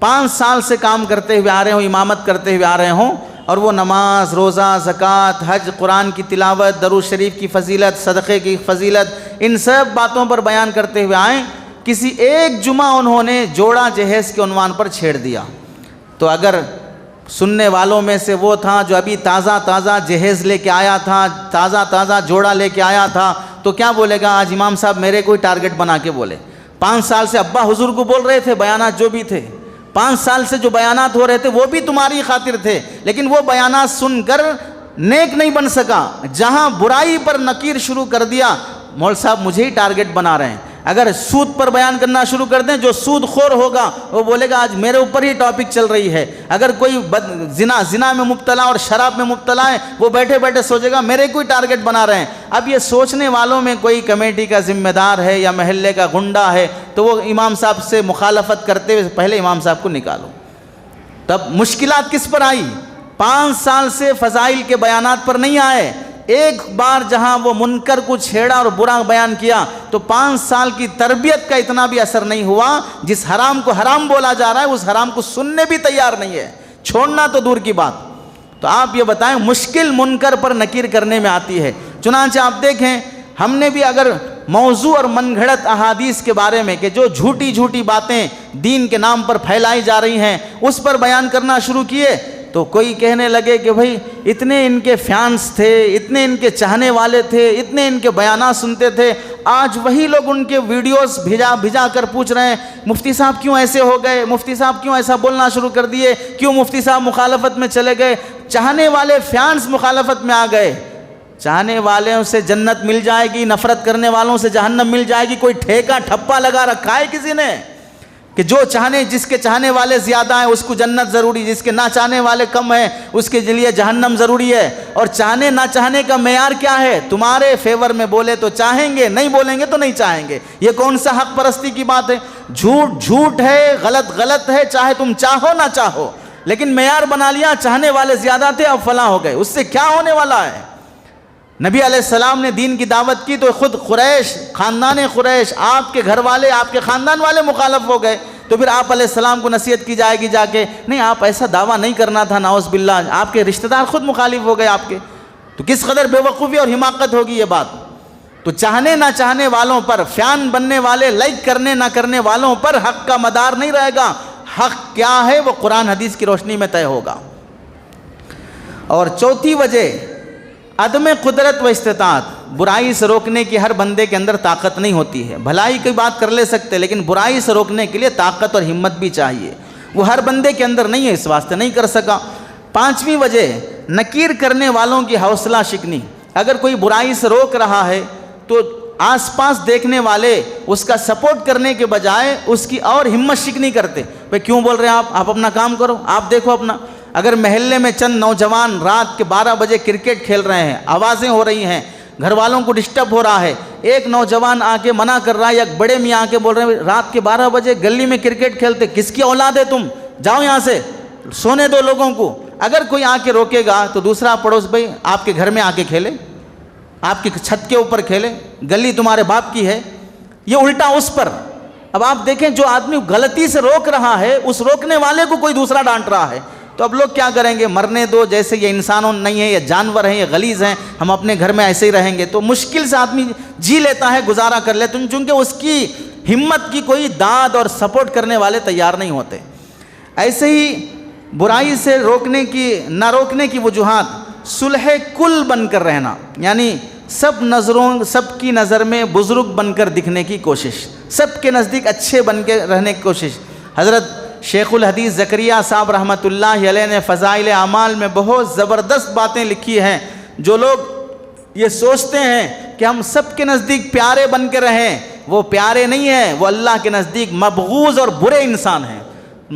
5 سال سے کام کرتے ہوئے آ رہے ہوں، امامت کرتے ہوئے آ رہے ہوں، اور وہ نماز، روزہ، زکوٰۃ، حج، قرآن کی تلاوت، درود شریف کی فضیلت، صدقے کی فضیلت، ان سب باتوں پر بیان کرتے ہوئے آئیں، کسی ایک جمعہ انہوں نے جوڑا جہیز کے عنوان پر چھیڑ دیا، تو اگر سننے والوں میں سے وہ تھا جو ابھی تازہ جہیز لے کے آیا تھا، تازہ جوڑا لے کے آیا تھا، تو کیا بولے گا؟ آج امام صاحب میرے کوئی ٹارگٹ بنا کے بولے۔ 5 سال سے ابا حضور کو بول رہے تھے، بیانات جو بھی تھے، 5 سال سے جو بیانات ہو رہے تھے وہ بھی تمہاری خاطر تھے، لیکن وہ بیانات سن کر نیک نہیں بن سکا، جہاں برائی پر نکیر شروع کر دیا، مول صاحب مجھے ہی ٹارگٹ بنا رہے ہیں۔ اگر سود پر بیان کرنا شروع کر دیں، جو سود خور ہوگا وہ بولے گا آج میرے اوپر ہی ٹاپک چل رہی ہے۔ اگر کوئی زنا میں مبتلا اور شراب میں مبتلا ہے، وہ بیٹھے بیٹھے سوچے گا میرے کوئی ٹارگٹ بنا رہے ہیں۔ اب یہ سوچنے والوں میں کوئی کمیٹی کا ذمہ دار ہے یا محلے کا گنڈا ہے، تو وہ امام صاحب سے مخالفت کرتے ہوئے پہلے امام صاحب کو نکالو۔ تب مشکلات کس پر آئی؟ 5 سال سے فضائل کے بیانات پر نہیں آئے، ایک بار جہاں وہ منکر کو چھیڑا اور برا بیان کیا تو 5 سال کی تربیت کا اتنا بھی اثر نہیں ہوا۔ جس حرام کو حرام بولا جا رہا ہے اس حرام کو سننے بھی تیار نہیں ہے، چھوڑنا تو دور کی بات۔ تو آپ یہ بتائیں، مشکل منکر پر نکیر کرنے میں آتی ہے۔ چنانچہ آپ دیکھیں، ہم نے بھی اگر موضوع اور من گھڑت احادیث کے بارے میں کہ جو جھوٹی باتیں دین کے نام پر پھیلائی جا رہی ہیں اس پر بیان کرنا شروع کیے تو کوئی کہنے لگے کہ بھائی اتنے ان کے فینس تھے، اتنے ان کے چاہنے والے تھے، اتنے ان کے بیانات سنتے تھے، آج وہی لوگ ان کے ویڈیوز بھیجا کر پوچھ رہے ہیں مفتی صاحب کیوں ایسے ہو گئے، مفتی صاحب کیوں ایسا بولنا شروع کر دیے، کیوں مفتی صاحب مخالفت میں چلے گئے۔ چاہنے والے فینس مخالفت میں آ گئے۔ چاہنے والوں سے جنت مل جائے گی، نفرت کرنے والوں سے جہنم مل جائے گی۔ کوئی ٹھیکہ ٹھپا لگا رکھا ہے کسی نے کہ جس کے چاہنے والے زیادہ ہیں اس کو جنت ضروری، جس کے نہ چاہنے والے کم ہیں اس کے لیے جہنم ضروری ہے؟ اور چاہنے نہ چاہنے کا معیار کیا ہے؟ تمہارے فیور میں بولے تو چاہیں گے، نہیں بولیں گے تو نہیں چاہیں گے۔ یہ کون سا حق پرستی کی بات ہے؟ جھوٹ ہے، غلط ہے، چاہے تم چاہو نہ چاہو، لیکن معیار بنا لیا چاہنے والے زیادہ تھے اب فلاں ہو گئے۔ اس سے کیا ہونے والا ہے؟ نبی علیہ السلام نے دین کی دعوت کی تو خود قریش، خاندان قریش، آپ کے گھر والے، آپ کے خاندان والے مخالف ہو گئے، تو پھر آپ علیہ السلام کو نصیحت کی جائے گی جا کے، نہیں آپ ایسا دعویٰ نہیں کرنا تھا، نعوذ باللہ، آپ کے رشتہ دار خود مخالف ہو گئے آپ کے، تو کس قدر بے وقوفی اور حماقت ہوگی یہ بات۔ تو چاہنے نہ چاہنے والوں پر، فین بننے والے، لائک کرنے نہ کرنے والوں پر حق کا مدار نہیں رہے گا۔ حق کیا ہے وہ قرآن حدیث کی روشنی میں طے ہوگا۔ اور چوتھی وجہ، عدم قدرت و استطاعت۔ برائی سے روکنے کی ہر بندے کے اندر طاقت نہیں ہوتی ہے، بھلائی کی بات کر لے سکتے لیکن برائی سے روکنے کے لیے طاقت اور ہمت بھی چاہیے، وہ ہر بندے کے اندر نہیں ہے، اس واسطے نہیں کر سکا۔ 5ویں وجہ، نکیر کرنے والوں کی حوصلہ شکنی۔ اگر کوئی برائی سے روک رہا ہے تو آس پاس دیکھنے والے اس کا سپورٹ کرنے کے بجائے اس کی اور ہمت شکنی کرتے، بھئی کیوں بول رہے ہیں آپ اپنا کام کرو، آپ دیکھو اپنا۔ اگر محلے میں چند نوجوان رات کے 12 بجے کرکٹ کھیل رہے ہیں، آوازیں ہو رہی ہیں، گھر والوں کو ڈسٹرب ہو رہا ہے، ایک نوجوان آ کے منع کر رہا ہے یا بڑے میاں آ کے بول رہے ہیں رات کے 12 بجے گلی میں کرکٹ کھیلتے، کس کی اولاد ہے تم، جاؤ یہاں سے، سونے دو لوگوں کو۔ اگر کوئی آ کے روکے گا تو دوسرا پڑوس بھائی آپ کے گھر میں آ کے کھیلے، آپ کی چھت کے اوپر کھیلے، گلی تمہارے باپ کی ہے، یہ الٹا اس پر۔ اب آپ دیکھیں جو آدمی غلطی سے روک رہا ہے اس روکنے والے کو کوئی دوسرا ڈانٹ رہا ہے، تو اب لوگ کیا کریں گے؟ مرنے دو، جیسے یہ انسانوں نہیں ہے، یہ جانور ہیں، یہ غلیظ ہیں، ہم اپنے گھر میں ایسے ہی رہیں گے۔ تو مشکل سے آدمی جی لیتا ہے، گزارا کر لیتا ہے، چونکہ اس کی ہمت کی کوئی داد اور سپورٹ کرنے والے تیار نہیں ہوتے۔ ایسے ہی برائی سے نہ روکنے کی وجوہات، صلح کل بن کر رہنا، یعنی سب کی نظر میں بزرگ بن کر دکھنے کی کوشش، سب کے نزدیک اچھے بن کے رہنے کی کوشش۔ حضرت شیخ الحدیث زکریا صاحب رحمۃ اللہ علیہ نے فضائل اعمال میں بہت زبردست باتیں لکھی ہیں۔ جو لوگ یہ سوچتے ہیں کہ ہم سب کے نزدیک پیارے بن کے رہیں، وہ پیارے نہیں ہیں، وہ اللہ کے نزدیک مبغوض اور برے انسان ہیں۔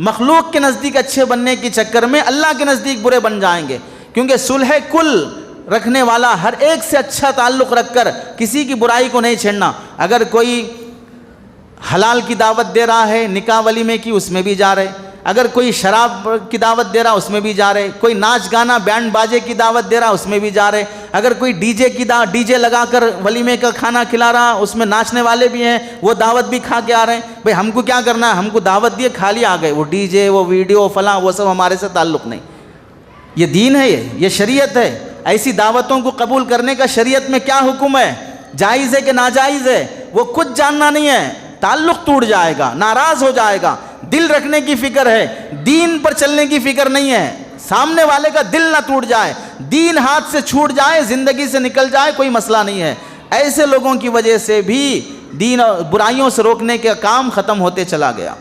مخلوق کے نزدیک اچھے بننے کے چکر میں اللہ کے نزدیک برے بن جائیں گے، کیونکہ صلح کل رکھنے والا ہر ایک سے اچھا تعلق رکھ کر کسی کی برائی کو نہیں چھیڑنا۔ اگر کوئی حلال کی دعوت دے رہا ہے، نکاح ولیمے کی، اس میں بھی جا رہے، اگر کوئی شراب کی دعوت دے رہا اس میں بھی جا رہے، کوئی ناچ گانا بینڈ باجے کی دعوت دے رہا اس میں بھی جا رہے، اگر کوئی ڈی جے لگا کر ولیمے کا کھانا کھلا رہا اس میں ناچنے والے بھی ہیں، وہ دعوت بھی کھا کے آ رہے ہیں۔ بھئی ہم کو کیا کرنا ہے؟ ہم کو دعوت دیے کھا لیا آ گئے، وہ ڈی جے، وہ ویڈیو فلاں وہ سب ہمارے سے تعلق نہیں۔ یہ دین ہے، یہ شریعت ہے۔ ایسی دعوتوں کو قبول کرنے کا شریعت میں کیا حکم ہے؟ جائز ہے کہ ناجائز ہے؟ وہ کچھ جاننا نہیں ہے، تعلق ٹوٹ جائے گا، ناراض ہو جائے گا۔ دل رکھنے کی فکر ہے، دین پر چلنے کی فکر نہیں ہے۔ سامنے والے کا دل نہ ٹوٹ جائے، دین ہاتھ سے چھوٹ جائے، زندگی سے نکل جائے، کوئی مسئلہ نہیں ہے۔ ایسے لوگوں کی وجہ سے بھی دین اور برائیوں سے روکنے کا کام ختم ہوتے چلا گیا۔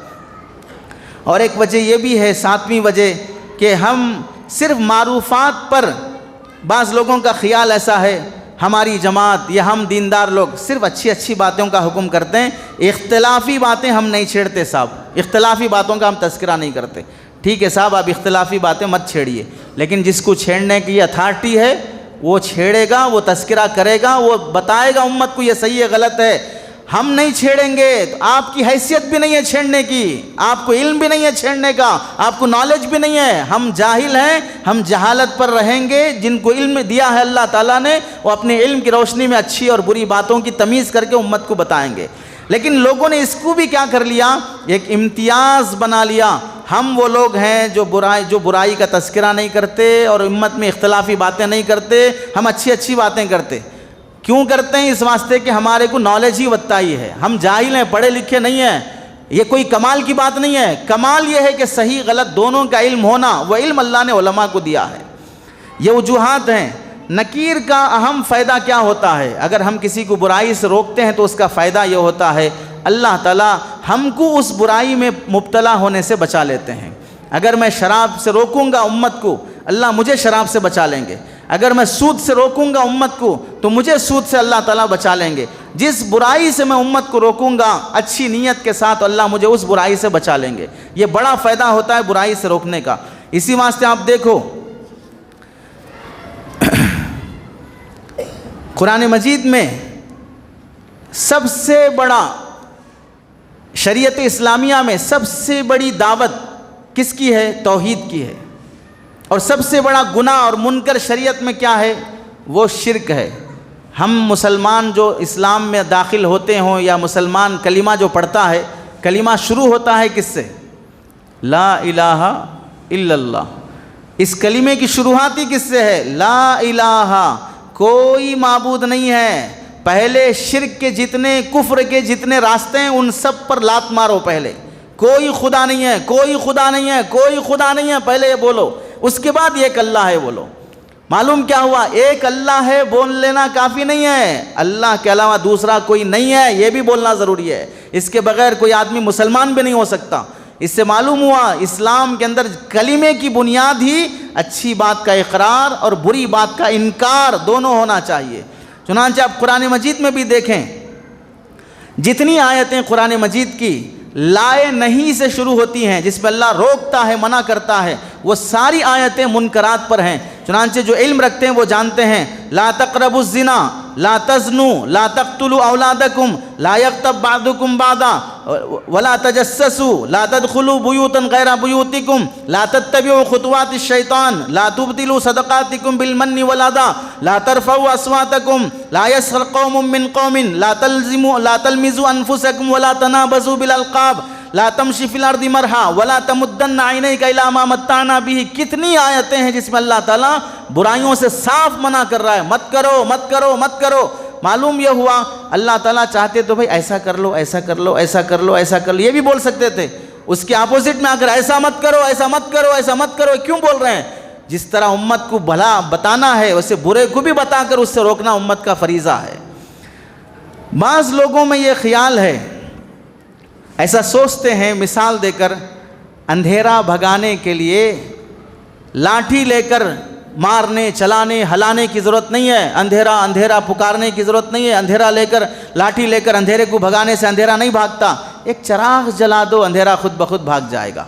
اور ایک وجہ یہ بھی ہے، ساتویں وجہ، کہ ہم صرف معروفات پر، بعض لوگوں کا خیال ایسا ہے، ہماری جماعت یا ہم دیندار لوگ صرف اچھی اچھی باتوں کا حکم کرتے ہیں، اختلافی باتیں ہم نہیں چھیڑتے صاحب، اختلافی باتوں کا ہم تذکرہ نہیں کرتے۔ ٹھیک ہے صاحب، آپ اختلافی باتیں مت چھیڑیے، لیکن جس کو چھیڑنے کی اتھارٹی ہے وہ چھیڑے گا، وہ تذکرہ کرے گا، وہ بتائے گا امت کو یہ صحیح ہے غلط ہے۔ ہم نہیں چھیڑیں گے تو آپ کی حیثیت بھی نہیں ہے چھیڑنے کی، آپ کو علم بھی نہیں ہے چھیڑنے کا، آپ کو نالج بھی نہیں ہے، ہم جاہل ہیں، ہم جہالت پر رہیں گے۔ جن کو علم دیا ہے اللہ تعالیٰ نے، وہ اپنے علم کی روشنی میں اچھی اور بری باتوں کی تمیز کر کے امت کو بتائیں گے۔ لیکن لوگوں نے اس کو بھی کیا کر لیا، ایک امتیاز بنا لیا۔ ہم وہ لوگ ہیں جو برائی کا تذکرہ نہیں کرتے اور امت میں اختلافی باتیں نہیں کرتے، ہم اچھی اچھی باتیں کرتے۔ کیوں کرتے ہیں؟ اس واسطے کہ ہمارے کو نالج ہی بتائی ہے، ہم جاہل ہیں، پڑھے لکھے نہیں ہیں۔ یہ کوئی کمال کی بات نہیں ہے، کمال یہ ہے کہ صحیح غلط دونوں کا علم ہونا، وہ علم اللہ نے علماء کو دیا ہے۔ یہ وجوہات ہیں۔ نکیر کا اہم فائدہ کیا ہوتا ہے؟ اگر ہم کسی کو برائی سے روکتے ہیں تو اس کا فائدہ یہ ہوتا ہے، اللہ تعالیٰ ہم کو اس برائی میں مبتلا ہونے سے بچا لیتے ہیں۔ اگر میں شراب سے روکوں گا امت کو، اللہ مجھے شراب سے بچا لیں گے۔ اگر میں سود سے روکوں گا امت کو تو مجھے سود سے اللہ تعالیٰ بچا لیں گے۔ جس برائی سے میں امت کو روکوں گا اچھی نیت کے ساتھ، اللہ مجھے اس برائی سے بچا لیں گے۔ یہ بڑا فائدہ ہوتا ہے برائی سے روکنے کا۔ اسی واسطے آپ دیکھو قرآن مجید میں سب سے بڑا، شریعت اسلامیہ میں سب سے بڑی دعوت کس کی ہے؟ توحید کی ہے۔ اور سب سے بڑا گناہ اور منکر شریعت میں کیا ہے؟ وہ شرک ہے۔ ہم مسلمان جو اسلام میں داخل ہوتے ہوں یا مسلمان کلمہ جو پڑھتا ہے، کلمہ شروع ہوتا ہے کس سے؟ لا الہ الا اللہ۔ اس کلمے کی شروعات ہی کس سے ہے؟ لا الہ، کوئی معبود نہیں ہے۔ پہلے شرک کے جتنے، کفر کے جتنے راستے ہیں ان سب پر لات مارو۔ پہلے کوئی خدا نہیں ہے، کوئی خدا نہیں ہے، کوئی خدا نہیں ہے، پہلے یہ بولو۔ اس کے بعد ایک اللہ ہے بولو۔ معلوم کیا ہوا؟ ایک اللہ ہے بول لینا کافی نہیں ہے، اللہ کے علاوہ دوسرا کوئی نہیں ہے یہ بھی بولنا ضروری ہے۔ اس کے بغیر کوئی آدمی مسلمان بھی نہیں ہو سکتا۔ اس سے معلوم ہوا اسلام کے اندر کلمے کی بنیاد ہی اچھی بات کا اقرار اور بری بات کا انکار دونوں ہونا چاہیے۔ چنانچہ آپ قرآن مجید میں بھی دیکھیں، جتنی آیتیں قرآن مجید کی لائے نہیں سے شروع ہوتی ہیں، جس پہ اللہ روکتا ہے، منع کرتا ہے، وہ ساری آیتیں منکرات پر ہیں۔ چنانچہ جو علم رکھتے ہیں وہ جانتے ہیں، لا تقربوا الزنا، لا تزنوا، لا تقتلوا اولادکم، لا یغتب بعضکم بعضا، ولا تجسسوا، لا تدخلوا بیوتا غیر بیوتکم، لا تتبعوا خطوات الشیطان، لا تبطلوا صدقاتکم بالمن والاذى، لا ترفعوا اصواتکم، لا يسخر قوم من قوم، لا تلمزوا انفسکم ولا تنابزوا بالالقاب، لا تمشی فی الارض مرحا ولا تمدن عینیک الی ما متعنا بہ۔ کتنی آیتیں ہیں جس میں اللہ تعالیٰ برائیوں سے صاف منع کر رہا ہے، مت کرو مت کرو مت کرو۔ معلوم یہ ہوا اللہ تعالیٰ چاہتے تو بھائی ایسا کر لو، ایسا کر لو، ایسا کر لو، ایسا کر لو، یہ بھی بول سکتے تھے۔ اس کے اپوزٹ میں آ کر ایسا مت کرو، ایسا مت کرو، ایسا مت کرو، کیوں بول رہے ہیں؟ جس طرح امت کو بھلا بتانا ہے ویسے برے کو بھی بتا کر اس سے روکنا امت کا فریضہ ہے۔ بعض لوگوں میں یہ خیال ہے، ایسا سوچتے ہیں، مثال دے کر، اندھیرا بھگانے کے لیے لاٹھی لے کر مارنے، چلانے، ہلانے کی ضرورت نہیں ہے، اندھیرا اندھیرا پکارنے کی ضرورت نہیں ہے، اندھیرا لے کر، لاٹھی لے کر اندھیرے کو بھگانے سے اندھیرا نہیں بھاگتا، ایک چراغ جلا دو، اندھیرا خود بخود بھاگ جائے گا۔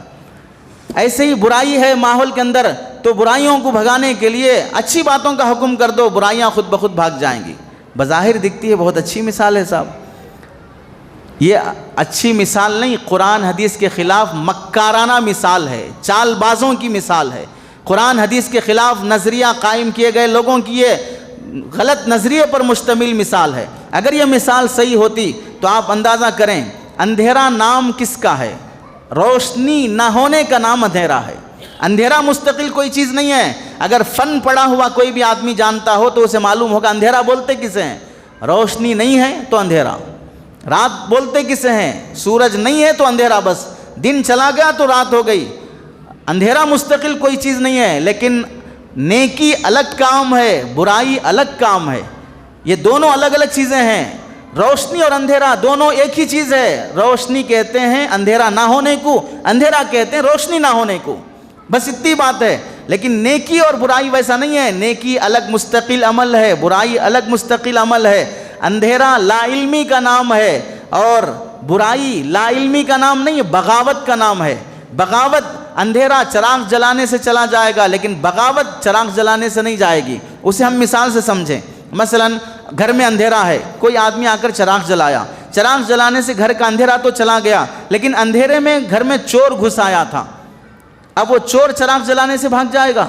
ایسے ہی برائی ہے ماحول کے اندر تو برائیوں کو بھگانے کے لیے اچھی باتوں کا حکم کر دو، برائیاں خود بخود بھاگ جائیں گی۔ بظاہر دکھتی ہے بہت اچھی مثال ہے صاحب، یہ اچھی مثال نہیں، قرآن حدیث کے خلاف مکارانہ مثال ہے، چال بازوں کی مثال ہے، قرآن حدیث کے خلاف نظریہ قائم کیے گئے لوگوں کی یہ غلط نظریے پر مشتمل مثال ہے۔ اگر یہ مثال صحیح ہوتی تو آپ اندازہ کریں اندھیرا نام کس کا ہے؟ روشنی نہ ہونے کا نام اندھیرا ہے۔ اندھیرا مستقل کوئی چیز نہیں ہے۔ اگر فن پڑھا ہوا کوئی بھی آدمی جانتا ہو تو اسے معلوم ہوگا اندھیرا بولتے کسے ہیں؟ روشنی نہیں ہے تو اندھیرا۔ رات بولتے کسے ہیں؟ سورج نہیں ہے تو اندھیرا، بس دن چلا گیا تو رات ہو گئی۔ اندھیرا مستقل کوئی چیز نہیں ہے، لیکن نیکی الگ کام ہے، برائی الگ کام ہے، یہ دونوں الگ الگ چیزیں ہیں۔ روشنی اور اندھیرا دونوں ایک ہی چیز ہے۔ روشنی کہتے ہیں اندھیرا نہ ہونے کو، اندھیرا کہتے ہیں روشنی نہ ہونے کو، بس اتنی بات ہے۔ لیکن نیکی اور برائی ویسا نہیں ہے، نیکی الگ مستقل عمل ہے، برائی الگ مستقل عمل ہے۔ اندھیرا لا علمی کا نام ہے اور برائی لا علمی کا نام نہیں، بغاوت کا نام ہے۔ بغاوت، اندھیرا چراغ جلانے سے چلا جائے گا لیکن بغاوت چراغ جلانے سے نہیں جائے گی۔ اسے ہم مثال سے سمجھیں، مثلا گھر میں اندھیرا ہے، کوئی آدمی آ کر چراغ جلایا، چراغ جلانے سے گھر کا اندھیرا تو چلا گیا، لیکن اندھیرے میں گھر میں چور گھس آیا تھا، اب وہ چور چراغ جلانے سے بھاگ جائے گا؟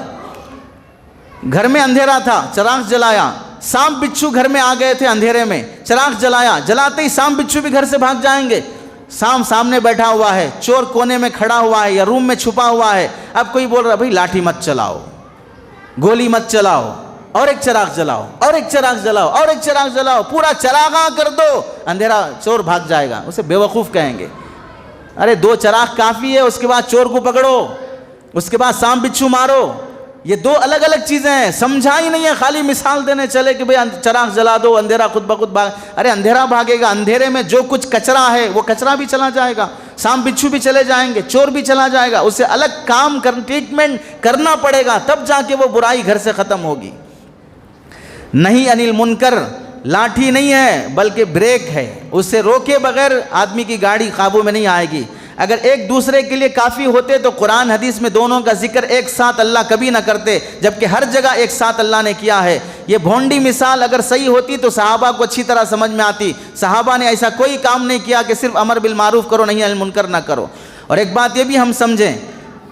گھر میں اندھیرا تھا، چراغ جلایا، سانپ بچھو گھر میں آ گئے تھے اندھیرے میں، چراغ جلایا، جلاتے ہی سانپ بچھو بھی گھر سے بھاگ جائیں گے؟ سانپ سامنے بیٹھا ہوا ہے، چور کونے میں کھڑا ہوا ہے یا روم میں چھپا ہوا ہے، اب کوئی بول رہا بھئی لاٹھی مت چلاؤ، گولی مت چلاؤ، اور ایک چراغ جلاؤ، اور ایک چراغ جلاؤ، اور ایک چراغ جلاؤ، پورا چراغاں کر دو، اندھیرا، چور بھاگ جائے گا۔ اسے بے وقوف کہیں گے۔ ارے 2 چراغ کافی ہے، اس کے بعد چور کو پکڑو، اس کے بعد سانپ بچھو مارو۔ یہ 2 الگ الگ چیزیں ہیں، سمجھا ہی نہیں ہے، خالی مثال دینے چلے کہ بھئی چراغ جلا دو، اندھیرا خود بخود بھاگ۔ ارے اندھیرا بھاگے گا، اندھیرے میں جو کچھ کچرا ہے وہ کچرا بھی چلا جائے گا، سانپ بچھو بھی چلے جائیں گے، چور بھی چلا جائے گا، اسے الگ کام ٹریٹمنٹ کرنا پڑے گا، تب جا کے وہ برائی گھر سے ختم ہوگی۔ نہیں انل منکر لاٹھی نہیں ہے بلکہ بریک ہے، اس سے روکے بغیر آدمی کی گاڑی قابو میں نہیں آئے گی۔ اگر ایک دوسرے کے لیے کافی ہوتے تو قرآن حدیث میں دونوں کا ذکر ایک ساتھ اللہ کبھی نہ کرتے، جبکہ ہر جگہ ایک ساتھ اللہ نے کیا ہے۔ یہ بھونڈی مثال اگر صحیح ہوتی تو صحابہ کو اچھی طرح سمجھ میں آتی۔ صحابہ نے ایسا کوئی کام نہیں کیا کہ صرف امر بالمعروف کرو نہیں المنکر نہ کرو۔ اور ایک بات یہ بھی ہم سمجھیں،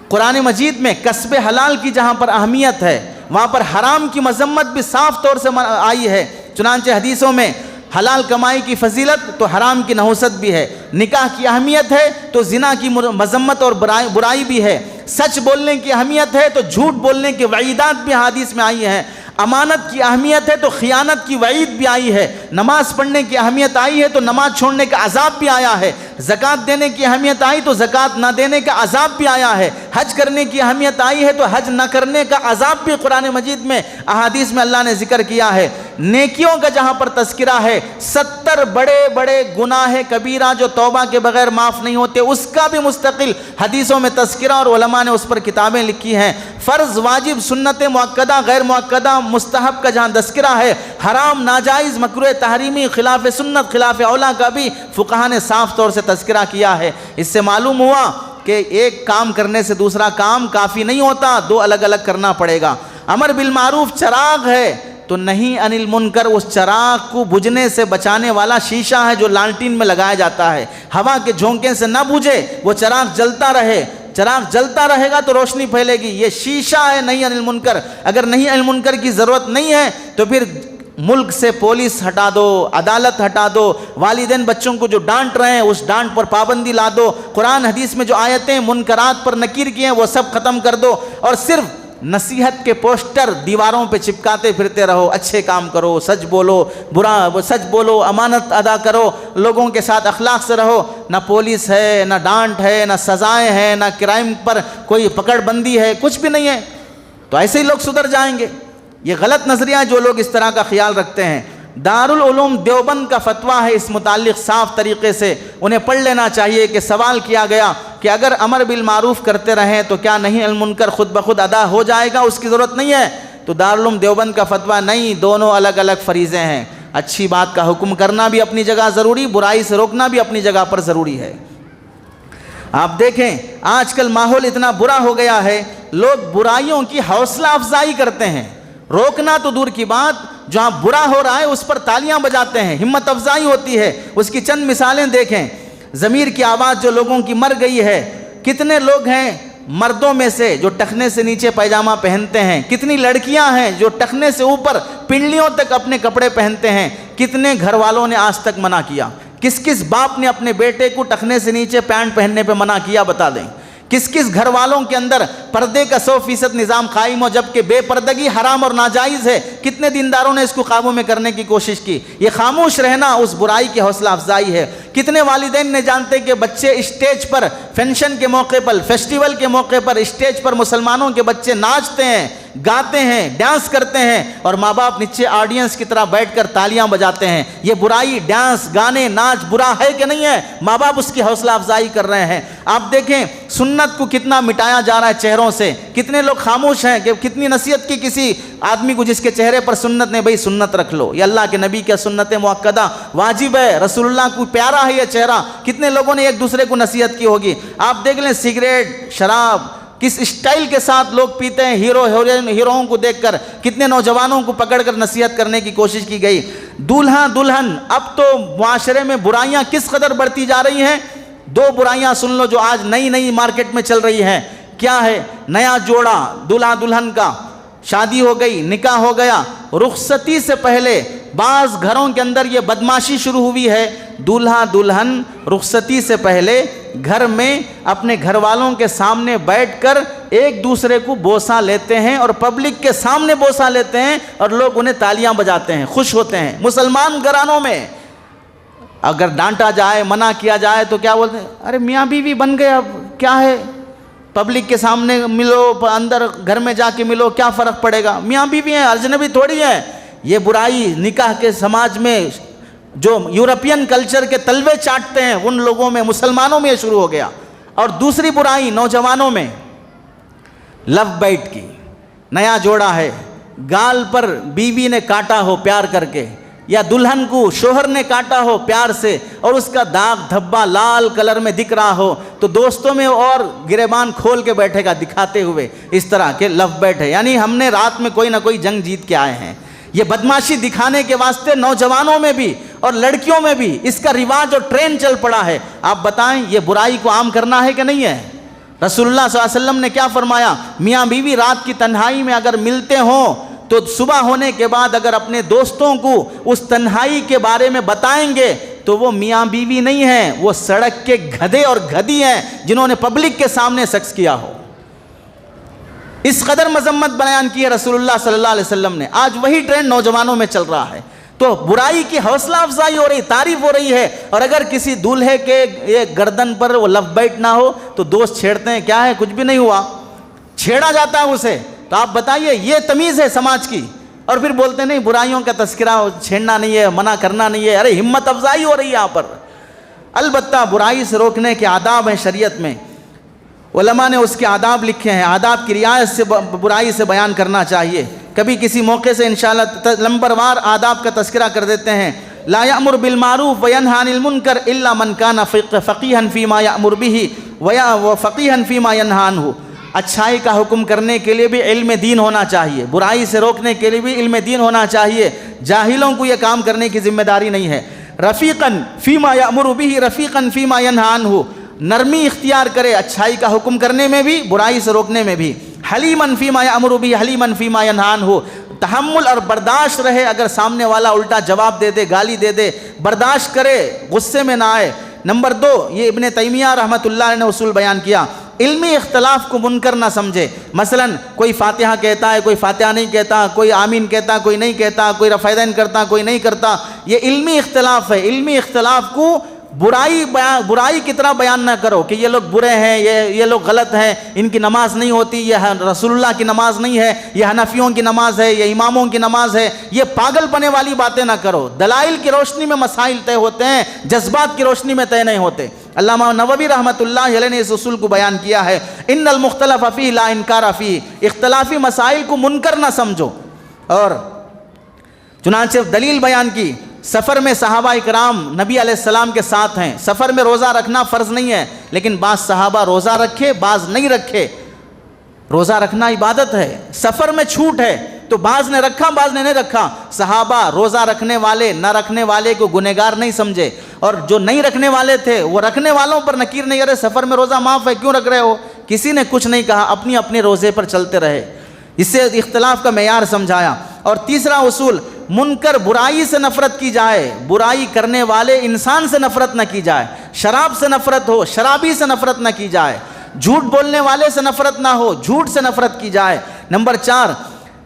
قرآن مجید میں کسب حلال کی جہاں پر اہمیت ہے وہاں پر حرام کی مذمت بھی صاف طور سے آئی ہے۔ چنانچہ حدیثوں میں حلال کمائی کی فضیلت تو حرام کی نحوست بھی ہے، نکاح کی اہمیت ہے تو زنا کی مذمت اور برائی بھی ہے، سچ بولنے کی اہمیت ہے تو جھوٹ بولنے کی وعیدات بھی حدیث میں آئی ہیں، امانت کی اہمیت ہے تو خیانت کی وعید بھی آئی ہے، نماز پڑھنے کی اہمیت آئی ہے تو نماز چھوڑنے کا عذاب بھی آیا ہے، زکوٰۃ دینے کی اہمیت آئی تو زکوٰۃ نہ دینے کا عذاب بھی آیا ہے، حج کرنے کی اہمیت آئی ہے تو حج نہ کرنے کا عذاب بھی قرآن مجید میں احادیث میں اللہ نے ذکر کیا ہے۔ نیکیوں کا جہاں پر تذکرہ ہے، 70 بڑے بڑے گناہ کبیرہ جو توبہ کے بغیر معاف نہیں ہوتے، اس کا بھی مستقل حدیثوں میں تذکرہ اور علماء نے اس پر کتابیں لکھی ہیں۔ فرض، واجب، سنت مؤکدہ، غیر مؤکدہ، مستحب کا جہاں تذکرہ ہے، حرام، ناجائز، مکروہ، تحریمی، خلاف سنت، خلاف اولیٰ کا بھی فقہاء نے صاف طور سے تذکرہ کیا ہے۔ اس سے معلوم ہوا کہ ایک کام کرنے سے دوسرا کام کافی نہیں ہوتا، 2 الگ الگ کرنا پڑے گا۔ امر بالمعروف چراغ ہے تو نہیں انل منکر اس چراغ کو بجھنے سے بچانے والا شیشہ ہے جو لالٹین میں لگایا جاتا ہے، ہوا کے جھونکے سے نہ بجھے، وہ چراغ جلتا رہے، چراغ جلتا رہے گا تو روشنی پھیلے گی، یہ شیشہ ہے نہیں انل منکر۔ اگر نہیں انل منکر کی ضرورت نہیں ہے تو پھر ملک سے پولیس ہٹا دو، عدالت ہٹا دو، والدین بچوں کو جو ڈانٹ رہے ہیں اس ڈانٹ پر پابندی لا دو، قرآن حدیث میں جو آیتیں منکرات پر نکیر کی ہیں وہ سب ختم کر دو، اور صرف نصیحت کے پوسٹر دیواروں پہ چپکاتے پھرتے رہو، اچھے کام کرو، سچ بولو، سچ بولو، امانت ادا کرو، لوگوں کے ساتھ اخلاق سے رہو۔ نہ پولیس ہے، نہ ڈانٹ ہے، نہ سزائیں ہیں، نہ کرائم پر کوئی پکڑ بندی ہے، کچھ بھی نہیں ہے، تو ایسے ہی لوگ سدھر جائیں گے۔ یہ غلط نظریہ جو لوگ اس طرح کا خیال رکھتے ہیں۔ دارالعلوم دیوبند کا فتویٰ ہے اس متعلق صاف طریقے سے، انہیں پڑھ لینا چاہیے کہ سوال کیا گیا کہ اگر امر بالمعروف کرتے رہیں تو کیا نہیں المنکر خود بخود ادا ہو جائے گا، اس کی ضرورت نہیں ہے؟ تو دارالعلوم دیوبند کا فتویٰ نہیں، دونوں الگ الگ فریضے ہیں۔ اچھی بات کا حکم کرنا بھی اپنی جگہ ضروری، برائی سے روکنا بھی اپنی جگہ پر ضروری ہے۔ آپ دیکھیں آج کل ماحول اتنا برا ہو گیا ہے، لوگ برائیوں کی حوصلہ افزائی کرتے ہیں، روکنا تو دور کی بات، جہاں برا ہو رہا ہے اس پر تالیاں بجاتے ہیں، ہمت افزائی ہوتی ہے۔ اس کی چند مثالیں دیکھیں، ضمیر کی آواز جو لوگوں کی مر گئی ہے، کتنے لوگ ہیں مردوں میں سے جو ٹخنے سے نیچے پیجامہ پہنتے ہیں، کتنی لڑکیاں ہیں جو ٹخنے سے اوپر پنڈلیوں تک اپنے کپڑے پہنتے ہیں، کتنے گھر والوں نے آج تک منع کیا؟ کس کس باپ نے اپنے بیٹے کو ٹخنے سے نیچے پینٹ پہننے پہ منع کیا؟ بتا دیں۔ کس کس گھر والوں کے اندر پردے کا 100% نظام قائم ہو جبکہ بے پردگی حرام اور ناجائز ہے؟ کتنے دینداروں نے اس کو قابو میں کرنے کی کوشش کی؟ یہ خاموش رہنا اس برائی کی حوصلہ افزائی ہے۔ کتنے والدین نے جانتے کہ بچے اسٹیج پر فنکشن کے موقع پر، فیسٹیول کے موقع پر اسٹیج پر مسلمانوں کے بچے ناچتے ہیں، گاتے ہیں، ڈانس کرتے ہیں، اور ماں باپ نیچے آڈینس کی طرح بیٹھ کر تالیاں بجاتے ہیں۔ یہ برائی، ڈانس، گانے، ناچ برا ہے کہ نہیں ہے؟ ماں باپ اس کی حوصلہ افزائی کر رہے ہیں۔ آپ دیکھیں سنت کو کتنا مٹایا جا رہا ہے چہروں سے، کتنے لوگ خاموش ہیں کہ کتنی نصیحت کی کسی آدمی کو جس کے چہرے پر سنت نے، بھئی سنت رکھ لو، یہ اللہ کے نبی کے سنت مؤکدہ واجب ہے، رسول اللہ کو پیارا ہے یہ چہرہ، کتنے لوگوں نے ایک دوسرے کو نصیحت کی ہوگی۔ آپ دیکھ لیں سگریٹ، شراب کس اسٹائل کے ساتھ لوگ پیتے ہیں، ہیروؤں کو دیکھ کر کتنے نوجوانوں کو پکڑ کر نصیحت کرنے کی کوشش کی گئی۔ دولہا دلہن، اب تو معاشرے میں برائیاں کس قدر بڑھتی جا رہی ہیں۔ دو برائیاں سن لو جو آج نئی مارکیٹ میں چل رہی ہیں، کیا ہے؟ نیا جوڑا دولہا دلہن کا، شادی ہو گئی، نکاح ہو گیا، رخصتی سے پہلے بعض گھروں کے اندر یہ بدماشی شروع ہوئی ہے، دولہا دلہن رخصتی سے پہلے گھر میں اپنے گھر والوں کے سامنے بیٹھ کر ایک دوسرے کو بوسہ لیتے ہیں، اور پبلک کے سامنے بوسہ لیتے ہیں، اور لوگ انہیں تالیاں بجاتے ہیں، خوش ہوتے ہیں۔ مسلمان گھرانوں میں اگر ڈانٹا جائے، منع کیا جائے تو کیا بولتے ہیں؟ ارے میاں بیوی بن گئے، اب کیا ہے، پبلک کے سامنے ملو، اندر گھر میں جا کے ملو، کیا فرق پڑے گا، میاں بیوی ہیں، اجنبی تھوڑی ہیں۔ یہ برائی نکاح کے سماج میں جو یورپین کلچر کے تلوے چاٹتے ہیں ان لوگوں میں، مسلمانوں میں یہ شروع ہو گیا۔ اور دوسری برائی نوجوانوں میں لو بائٹ کی، نیا جوڑا ہے، گال پر بیوی نے کاٹا ہو پیار کر کے، یا دلہن کو شوہر نے کاٹا ہو پیار سے اور اس کا داغ دھبا لال کلر میں دکھ رہا ہو تو دوستوں میں اور گریبان کھول کے بیٹھے گا دکھاتے ہوئے، اس طرح کے لو بائٹ ہے، یعنی ہم نے رات میں کوئی نہ کوئی جنگ جیت کے آئے ہیں۔ یہ بدماشی دکھانے کے واسطے نوجوانوں میں بھی اور لڑکیوں میں بھی اس کا رواج اور ٹرینڈ چل پڑا ہے۔ آپ بتائیں یہ برائی کو عام کرنا ہے کہ نہیں ہے؟ رسول اللہ صلی اللہ علیہ وسلم نے کیا فرمایا؟ میاں بیوی رات کی تنہائی میں اگر ملتے ہوں تو صبح ہونے کے بعد اگر اپنے دوستوں کو اس تنہائی کے بارے میں بتائیں گے تو وہ میاں بیوی نہیں ہیں، وہ سڑک کے گدھے اور گدھی ہیں جنہوں نے پبلک کے سامنے سیکس کیا ہو۔ اس قدر مذمت بیان کی ہے رسول اللہ صلی اللہ علیہ وسلم نے۔ آج وہی ٹرینڈ نوجوانوں میں چل رہا ہے، تو برائی کی حوصلہ افزائی ہو رہی، تعریف ہو رہی ہے، اور اگر کسی دولہے کے ایک گردن پر وہ لو بائٹ نہ ہو تو دوست چھیڑتے ہیں، کیا ہے کچھ بھی نہیں ہوا، چھیڑا جاتا ہے اسے۔ تو آپ بتائیے یہ تمیز ہے سماج کی؟ اور پھر بولتے نہیں برائیوں کا تذکرہ چھیڑنا نہیں ہے، منع کرنا نہیں ہے۔ ارے ہمت افزائی ہو رہی ہے یہاں پر۔ البتہ برائی سے روکنے کے آداب ہیں شریعت میں، علماء نے اس کے آداب لکھے ہیں، آداب کی رعایت سے برائی سے بیان کرنا چاہیے۔ کبھی کسی موقع سے انشاءاللہ نمبر وار آداب کا تذکرہ کر دیتے ہیں۔ لا یأمر بالمعروف وینہی عن المنکر الا من کان فقیہا فیما یأمر بہ وفقیہا فیما ینہی عنہ۔ اچھائی کا حکم کرنے کے لیے بھی علم دین ہونا چاہیے، برائی سے روکنے کے لیے بھی علم دین ہونا چاہیے، جاہلوں کو یہ کام کرنے کی ذمہ داری نہیں ہے۔ رفیقاً فیما یأمر بہ رفیقاً فیما ینہی عنہ، نرمی اختیار کرے اچھائی کا حکم کرنے میں بھی، برائی سے روکنے میں بھی۔ حلیماً فیما یأمر بہ حلیماً فیما ینہی عنہ، تحمل اور برداشت رہے، اگر سامنے والا الٹا جواب دے دے، گالی دے دے، برداشت کرے، غصے میں نہ آئے۔ نمبر 2، یہ ابن تیمیہ رحمۃ اللہ علیہ نے اصول بیان کیا، علمی اختلاف کو منکر نہ سمجھے۔ مثلا کوئی فاتحہ کہتا ہے، کوئی فاتحہ نہیں کہتا، کوئی آمین کہتا، کوئی نہیں کہتا، کوئی رفع یدین کرتا، کوئی نہیں کرتا، یہ علمی اختلاف ہے۔ علمی اختلاف کو برائی کی طرح بیان نہ کرو کہ یہ لوگ برے ہیں، یہ لوگ غلط ہیں، ان کی نماز نہیں ہوتی، یہ رسول اللہ کی نماز نہیں ہے، یہ حنفیوں کی نماز ہے، یہ اماموں کی نماز ہے۔ یہ پاگل پنے والی باتیں نہ کرو۔ دلائل کی روشنی میں مسائل طے ہوتے ہیں، جذبات کی روشنی میں طے نہیں ہوتے۔ علامہ نووی رحمۃ اللہ علیہ نے اس اصول کو بیان کیا ہے، ان المختلف فیہ لا انکار فیہ، اختلافی مسائل کو منکر نہ سمجھو۔ اور چنانچہ دلیل بیان کی، سفر میں صحابہ اکرام نبی علیہ السلام کے ساتھ ہیں، سفر میں روزہ رکھنا فرض نہیں ہے، لیکن بعض صحابہ روزہ رکھے بعض نہیں رکھے۔ روزہ رکھنا عبادت ہے، سفر میں چھوٹ ہے تو بعض نے رکھا بعض نے نہیں رکھا. صحابہ روزہ رکھنے والے نہ رکھنے والے کو گنہگار نہیں سمجھے، اور جو نہیں رکھنے والے تھے وہ رکھنے والوں پر نکیر نہیں کرے. سفر میں روزہ معاف ہے کیوں رکھ رہے ہو؟ کسی نے کچھ نہیں کہا، اپنی اپنے روزے پر چلتے رہے. اس سے اختلاف کا معیار سمجھایا. اور تیسرا اصول، منکر برائی سے نفرت کی جائے، برائی کرنے والے انسان سے نفرت نہ کی جائے. شراب سے نفرت ہو، شرابی سے نفرت نہ کی جائے. جھوٹ بولنے والے سے نفرت نہ ہو، جھوٹ سے نفرت کی جائے. نمبر 4،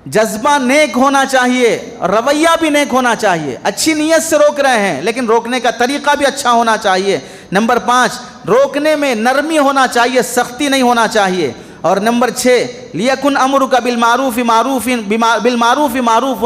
جذبہ نیک ہونا چاہیے، رویہ بھی نیک ہونا چاہیے. اچھی نیت سے روک رہے ہیں لیکن روکنے کا طریقہ بھی اچھا ہونا چاہیے. نمبر 5، روکنے میں نرمی ہونا چاہیے، سختی نہیں ہونا چاہیے. اور نمبر 6، لیکن امرک بالمعروف معروف،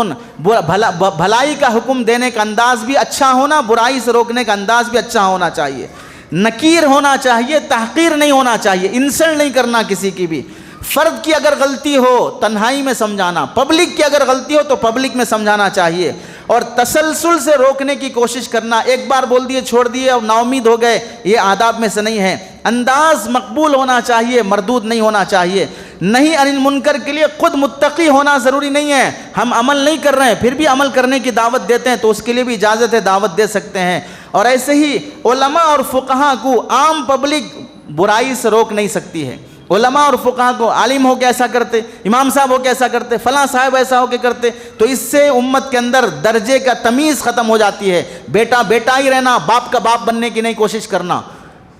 بھلائی کا حکم دینے کا انداز بھی اچھا ہونا، برائی سے روکنے کا انداز بھی اچھا ہونا چاہیے. نکیر ہونا چاہیے، تحقیر نہیں ہونا چاہیے، انسلٹ نہیں کرنا کسی کی بھی. فرد کی اگر غلطی ہو تنہائی میں سمجھانا، پبلک کی اگر غلطی ہو تو پبلک میں سمجھانا چاہیے. اور تسلسل سے روکنے کی کوشش کرنا، ایک بار بول دیے چھوڑ دیے اور نا امید ہو گئے، یہ آداب میں سے نہیں ہے. انداز مقبول ہونا چاہیے، مردود نہیں ہونا چاہیے. نہیں عن المنکر کے لیے خود متقی ہونا ضروری نہیں ہے. ہم عمل نہیں کر رہے ہیں پھر بھی عمل کرنے کی دعوت دیتے ہیں تو اس کے لیے بھی اجازت ہے، دعوت دے سکتے ہیں. اور ایسے ہی علماء اور فقہا کو عام پبلک برائی سے روک نہیں سکتی ہے. علماء اور فقہا کو، عالم ہو کے ایسا کرتے، امام صاحب ہو کے ایسا کرتے، فلاں صاحب ایسا ہو کے کرتے، تو اس سے امت کے اندر درجے کا تمیز ختم ہو جاتی ہے. بیٹا بیٹا ہی رہنا، باپ کا باپ بننے کی نہیں کوشش کرنا.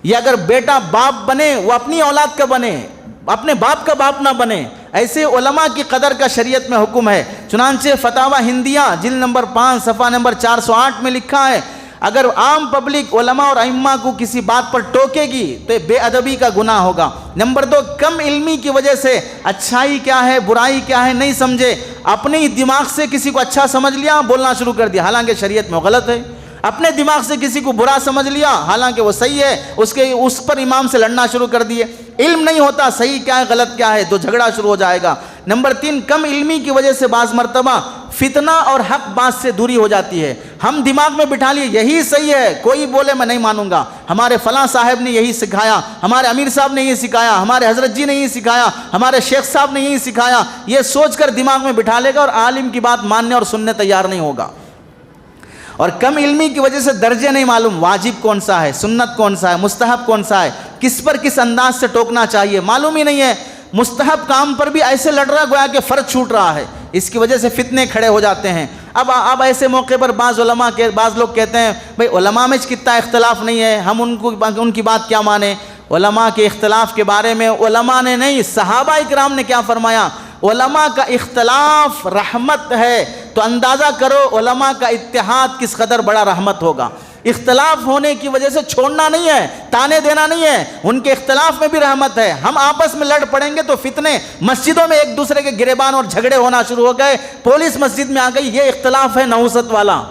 یا اگر بیٹا باپ بنے وہ اپنی اولاد کا بنے، اپنے باپ کا باپ نہ بنے. ایسے علماء کی قدر کا شریعت میں حکم ہے. چنانچہ فتاوی ہندیہ جلد نمبر 5 صفحہ نمبر 408 میں لکھا ہے، اگر عام پبلک علماء اور ائمہ کو کسی بات پر ٹوکے گی تو بے ادبی کا گناہ ہوگا. نمبر 2، کم علمی کی وجہ سے اچھائی کیا ہے برائی کیا ہے نہیں سمجھے، اپنے دماغ سے کسی کو اچھا سمجھ لیا بولنا شروع کر دیا، حالانکہ شریعت میں غلط ہے. اپنے دماغ سے کسی کو برا سمجھ لیا حالانکہ وہ صحیح ہے، اس پر امام سے لڑنا شروع کر دیے. علم نہیں ہوتا صحیح کیا ہے غلط کیا ہے تو جھگڑا شروع ہو جائے گا. نمبر 3، کم علمی کی وجہ سے بعض مرتبہ فتنہ اور حق بات سے دوری ہو جاتی ہے. ہم دماغ میں بٹھا لیے یہی صحیح ہے، کوئی بولے میں نہیں مانوں گا، ہمارے فلاں صاحب نے یہی سکھایا، ہمارے امیر صاحب نے یہی سکھایا، ہمارے حضرت جی نے یہی سکھایا، ہمارے شیخ صاحب نے یہی سکھایا، یہ سوچ کر دماغ میں بٹھا لے گا اور عالم کی بات ماننے اور سننے تیار نہیں ہوگا. اور کم علمی کی وجہ سے درجے نہیں معلوم، واجب کون سا ہے، سنت کون سا ہے، مستحب کون سا ہے، کس پر کس انداز سے ٹوکنا چاہیے معلوم ہی نہیں ہے. مستحب کام پر بھی ایسے لڑ رہا ہے گویا کہ فرض چھوٹ رہا ہے. اس کی وجہ سے فتنے کھڑے ہو جاتے ہیں. اب ایسے موقع پر بعض لوگ کہتے ہیں بھئی علماء میں کتنا اختلاف نہیں ہے، ہم ان کی بات کیا مانیں. علماء کے اختلاف کے بارے میں علماء نے نہیں، صحابہ اکرام نے کیا فرمایا، علماء کا اختلاف رحمت ہے. تو اندازہ کرو علماء کا اتحاد کس قدر بڑا رحمت ہوگا. اختلاف ہونے کی وجہ سے چھوڑنا نہیں ہے، تانے دینا نہیں ہے، ان کے اختلاف میں بھی رحمت ہے. ہم آپس میں لڑ پڑیں گے تو فتنے، مسجدوں میں ایک دوسرے کے گریبان اور جھگڑے ہونا شروع ہو گئے، پولیس مسجد میں آ گئی، یہ اختلاف ہے نحوست والا.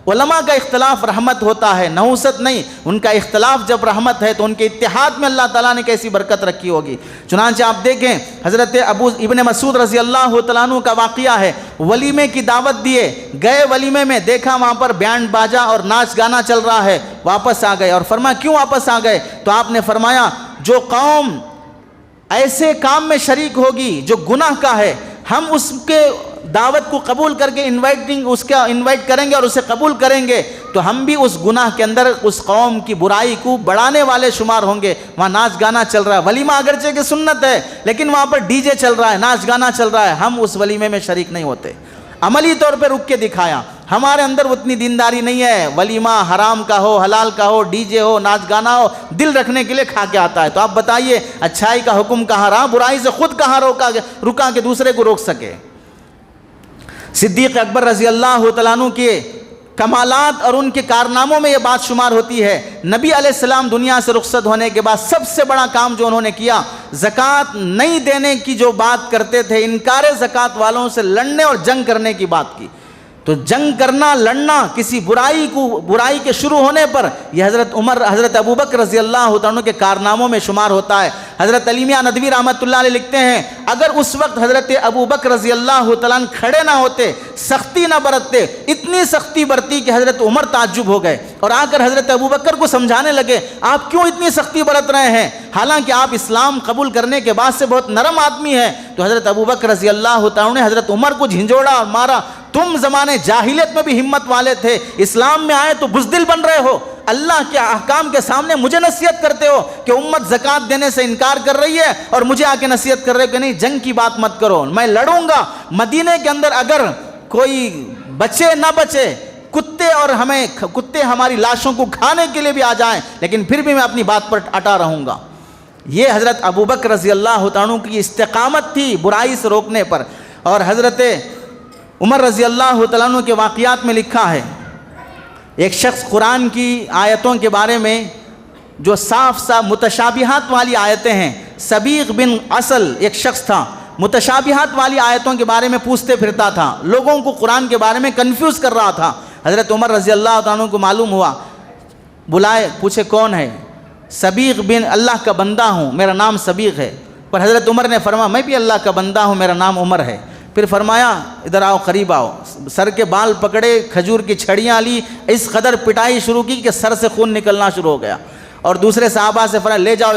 علماء کا اختلاف رحمت ہوتا ہے، نحوست نہیں. ان کا اختلاف جب رحمت ہے تو ان کے اتحاد میں اللہ تعالیٰ نے کیسی برکت رکھی ہوگی. چنانچہ آپ دیکھیں حضرت ابن مسعود رضی اللہ تعالیٰ عنہ کا واقعہ ہے، ولیمے کی دعوت دیے گئے، ولیمے میں دیکھا وہاں پر بینڈ باجا اور ناچ گانا چل رہا ہے، واپس آ گئے. اور فرمایا کیوں واپس آ گئے؟ تو آپ نے فرمایا جو قوم ایسے کام میں شریک ہوگی جو گناہ کا ہے، ہم اس کے دعوت کو قبول کر کے انوائٹ کریں گے اور اسے قبول کریں گے تو ہم بھی اس گناہ کے اندر اس قوم کی برائی کو بڑھانے والے شمار ہوں گے. وہاں ناچ گانا چل رہا ہے، ولیمہ اگرچہ کہ سنت ہے لیکن وہاں پر ڈی جے چل رہا ہے، ناچ گانا چل رہا ہے، ہم اس ولیمے میں شریک نہیں ہوتے. عملی طور پہ رک کے دکھایا. ہمارے اندر اتنی دینداری نہیں ہے، ولیمہ حرام کا ہو حلال کا ہو، ڈی جے ہو ناچ گانا ہو، دل رکھنے کے لیے کھا کے آتا ہے. تو آپ بتائیے اچھائی کا حکم کہاں رہا، برائی سے خود کہاں رکا کہ دوسرے کو روک سکے. صدیق اکبر رضی اللہ تعالیٰ عنہ کے کمالات اور ان کے کارناموں میں یہ بات شمار ہوتی ہے. نبی علیہ السلام دنیا سے رخصت ہونے کے بعد سب سے بڑا کام جو انہوں نے کیا، زکوٰۃ نہیں دینے کی جو بات کرتے تھے، انکار زکوٰۃ والوں سے لڑنے اور جنگ کرنے کی بات کی. تو جنگ کرنا، لڑنا کسی برائی کے شروع ہونے پر، یہ حضرت ابوبکر رضی اللہ عنہ کے کارناموں میں شمار ہوتا ہے۔ حضرت علی میاں ندوی رحمۃ اللہ علیہ لکھتے ہیں اگر اس وقت حضرت ابوبکر رضی اللہ عنہ کھڑے نہ ہوتے، سختی نہ برتتے، اتنی سختی برتی کہ حضرت عمر تعجب ہو گئے اور آ کر حضرت ابوبکر کو سمجھانے لگے آپ کیوں اتنی سختی برت رہے ہیں، حالانکہ آپ اسلام قبول کرنے کے بعد سے بہت نرم آدمی ہیں۔ تو حضرت ابوبکر رضی اللہ عنہ نے حضرت عمر کو جھنجھوڑا اور مارا، تم زمانے جاہلیت میں بھی ہمت والے تھے، اسلام میں آئے تو بزدل بن رہے ہو، اللہ کے احکام کے سامنے مجھے نصیحت کرتے ہو کہ امت زکوٰۃ دینے سے انکار کر رہی ہے اور مجھے آ کے نصیحت کر رہے ہو کہ نہیں جنگ کی بات مت کرو، میں لڑوں گا۔ مدینے کے اندر اگر کوئی بچے نہ بچے، کتے ہماری لاشوں کو کھانے کے لیے بھی آ جائیں، لیکن پھر بھی میں اپنی بات پر اٹا رہوں گا۔ یہ حضرت ابوبکر رضی اللہ عنہ کی استقامت تھی برائی سے روکنے پر۔ اور حضرت عمر رضی اللہ عنہ کے واقعات میں لکھا ہے ایک شخص قرآن کی آیتوں کے بارے میں جو صاف متشابہات والی آیتیں ہیں، سبیغ بن اصل ایک شخص تھا، متشابہات والی آیتوں کے بارے میں پوچھتے پھرتا تھا، لوگوں کو قرآن کے بارے میں کنفیوز کر رہا تھا۔ حضرت عمر رضی اللہ عنہ کو معلوم ہوا، بلائے، پوچھے کون ہے؟ سبیغ بن اللہ کا بندہ ہوں، میرا نام سبیغ ہے۔ پر حضرت عمر نے فرمایا میں بھی اللہ کا بندہ ہوں، میرا نام عمر ہے۔ پھر فرمایا ادھر آؤ، قریب آؤ، سر کے بال پکڑے، کھجور کی چھڑیاں لی، اس قدر پٹائی شروع کی کہ سر سے خون نکلنا شروع ہو گیا۔ اور دوسرے صحابہ سے فرمایا لے جاؤ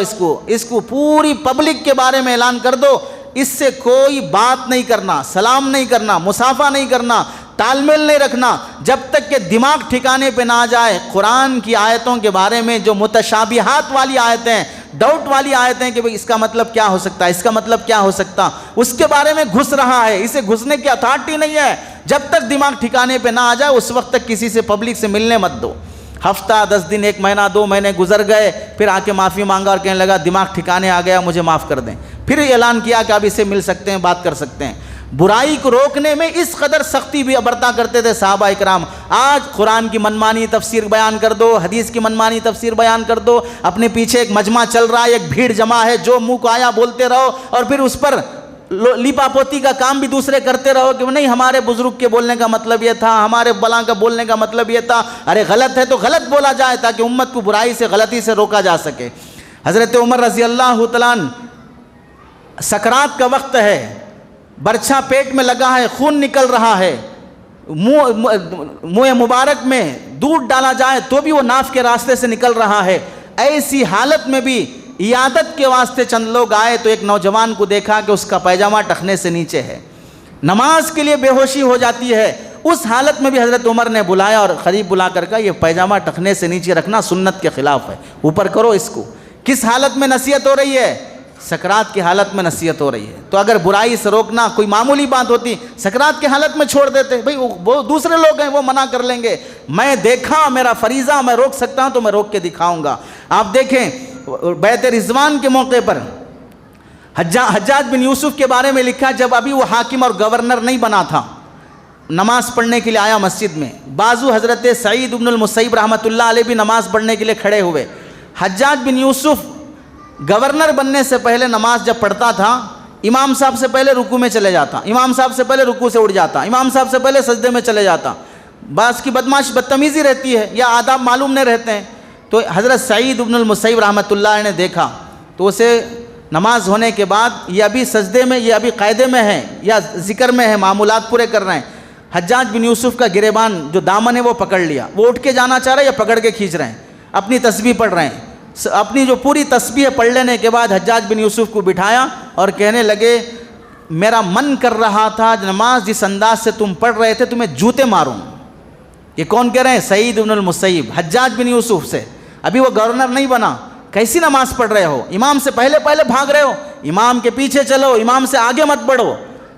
اس کو پوری پبلک کے بارے میں اعلان کر دو، اس سے کوئی بات نہیں کرنا، سلام نہیں کرنا، مصافحہ نہیں کرنا، تال میل نہیں رکھنا، جب تک کہ دماغ ٹھکانے پہ نہ آ جائے۔ قرآن کی آیتوں کے بارے میں جو متشابہات والی آیتیں، ڈاؤٹ والی آیتیں کہ اس کا مطلب کیا ہو سکتا ہے، اس کا مطلب کیا ہو سکتا، اس کے بارے میں گھس رہا ہے، اسے گھسنے کی اتھارٹی نہیں ہے، جب تک دماغ ٹھکانے پہ نہ آ جائے اس وقت تک کسی سے پبلک سے ملنے مت دو۔ ہفتہ 10 دن 1 مہینہ 2 مہینے گزر گئے، پھر آ کے معافی مانگا اور کہنے لگا دماغ ٹھکانے آ گیا، مجھے معاف کر دیں۔ پھر اعلان کیا کہ اب اسے مل سکتے ہیں، بات کر سکتے ہیں۔ برائی کو روکنے میں اس قدر سختی بھی برتا کرتے تھے صحابہ اکرام۔ آج قرآن کی منمانی تفسیر بیان کر دو، حدیث کی منمانی تفسیر بیان کر دو، اپنے پیچھے ایک مجمع چل رہا ہے، ایک بھیڑ جمع ہے، جو منہ کو آیا بولتے رہو اور پھر اس پر لیپا پوتی کا کام بھی دوسرے کرتے رہو کہ نہیں ہمارے بزرگ کے بولنے کا مطلب یہ تھا، ہمارے بلاں کا بولنے کا مطلب یہ تھا۔ ارے غلط ہے تو غلط بولا جائے تاکہ امت کو برائی سے، غلطی سے روکا جا سکے۔ حضرت عمر رضی اللہ تعالیٰ سکرات کا وقت ہے، برچھا پیٹ میں لگا ہے، خون نکل رہا ہے، منہ مبارک میں دودھ ڈالا جائے تو بھی وہ ناف کے راستے سے نکل رہا ہے۔ ایسی حالت میں بھی عیادت کے واسطے چند لوگ آئے تو ایک نوجوان کو دیکھا کہ اس کا پیجامہ ٹخنے سے نیچے ہے، نماز کے لیے بے ہوشی ہو جاتی ہے۔ اس حالت میں بھی حضرت عمر نے بلایا اور قریب بلا کر کہا یہ پیجامہ ٹخنے سے نیچے رکھنا سنت کے خلاف ہے، اوپر کرو اس کو۔ کس حالت میں نصیحت ہو رہی ہے؟ سکرات کی حالت میں نصیحت ہو رہی ہے۔ تو اگر برائی سے روکنا کوئی معمولی بات ہوتی، سکرات کی حالت میں چھوڑ دیتے، بھئی وہ دوسرے لوگ ہیں، وہ منع کر لیں گے، میں دیکھا میرا فریضہ، میں روک سکتا ہوں تو میں روک کے دکھاؤں گا۔ آپ دیکھیں بیعت رضوان کے موقع پر حجاج بن یوسف کے بارے میں لکھا، جب ابھی وہ حاکم اور گورنر نہیں بنا تھا، نماز پڑھنے کے لیے آیا مسجد میں، بازو حضرت سعید بن المسیب رحمۃ اللہ علیہ بھی نماز پڑھنے کے لیے کھڑے ہوئے۔ حجاج بن یوسف گورنر بننے سے پہلے نماز جب پڑھتا تھا، امام صاحب سے پہلے رکوع میں چلے جاتا، امام صاحب سے پہلے رکوع سے اٹھ جاتا، امام صاحب سے پہلے سجدے میں چلے جاتا۔ بعض کی بدتمیزی رہتی ہے یا آداب معلوم نہیں رہتے ہیں۔ تو حضرت سعید بن المسیب رحمۃ اللہ علیہ نے دیکھا تو اسے نماز ہونے کے بعد یہ ابھی سجدے میں، یہ ابھی قاعدے میں ہے یا ذکر میں ہے، معمولات پورے کر رہے ہیں۔ حجاج بن یوسف کا گریبان جو دامن ہے وہ پکڑ لیا، وہ اٹھ کے جانا چاہ رہے ہیں یا پکڑ کے کھینچ رہے ہیں، اپنی تسبیح پڑھ رہے ہیں۔ اپنی جو پوری تسبیح پڑھ لینے کے بعد حجاج بن یوسف کو بٹھایا اور کہنے لگے میرا من کر رہا تھا نماز جس انداز سے تم پڑھ رہے تھے تمہیں جوتے ماروں۔ یہ کون کہہ رہے ہیں؟ سعید بن المسیب، حجاج بن یوسف سے۔ ابھی وہ گورنر نہیں بنا، کیسی نماز پڑھ رہے ہو؟ امام سے پہلے بھاگ رہے ہو، امام کے پیچھے چلو، امام سے آگے مت بڑھو۔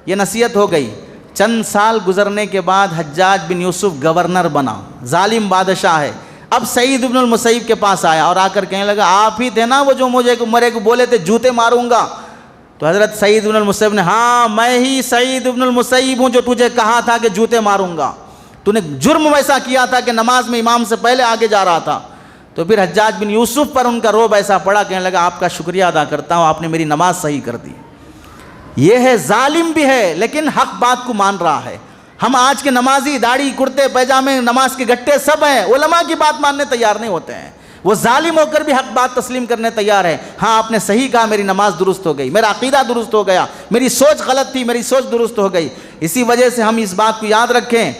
یہ نصیحت ہو گئی۔ چند سال گزرنے کے بعد حجاج بن یوسف گورنر بنا، ظالم بادشاہ ہے۔ اب سعید بن المسیب کے پاس آیا اور آ کر کہنے لگا آپ ہی تھے نا وہ جو مجھے مرے کو بولے تھے جوتے ماروں گا؟ تو حضرت سعید بن المسیب نے ہاں میں ہی سعید بن المسیب ہوں جو تجھے کہا تھا کہ جوتے ماروں گا، تو نے جرم ویسا کیا تھا کہ نماز میں امام سے پہلے آگے جا رہا تھا۔ تو پھر حجاج بن یوسف پر ان کا روب ایسا پڑا، کہنے لگا آپ کا شکریہ ادا کرتا ہوں، آپ نے میری نماز صحیح کر دی۔ یہ ہے ظالم بھی ہے لیکن حق بات کو مان رہا ہے، ہم آج کے نمازی داڑھی کرتے پیجامے نماز کے گٹے سب ہیں، علماء کی بات ماننے تیار نہیں ہوتے ہیں، وہ ظالم ہو کر بھی حق بات تسلیم کرنے تیار ہے۔ ہاں آپ نے صحیح کہا، میری نماز درست ہو گئی، میرا عقیدہ درست ہو گیا، میری سوچ غلط تھی، میری سوچ درست ہو گئی۔ اسی وجہ سے ہم اس بات کو یاد رکھیں،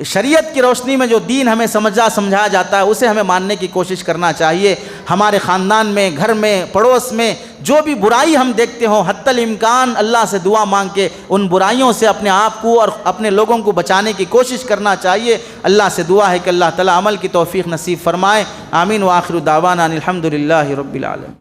شریعت کی روشنی میں جو دین ہمیں سمجھایا جاتا ہے اسے ہمیں ماننے کی کوشش کرنا چاہیے۔ ہمارے خاندان میں، گھر میں، پڑوس میں جو بھی برائی ہم دیکھتے ہوں، حتی الامکان اللہ سے دعا مانگ کے ان برائیوں سے اپنے آپ کو اور اپنے لوگوں کو بچانے کی کوشش کرنا چاہیے۔ اللہ سے دعا ہے کہ اللہ تعالی عمل کی توفیق نصیب فرمائے۔ آمین۔ وآخر دعوانا الحمدللہ رب العالمین۔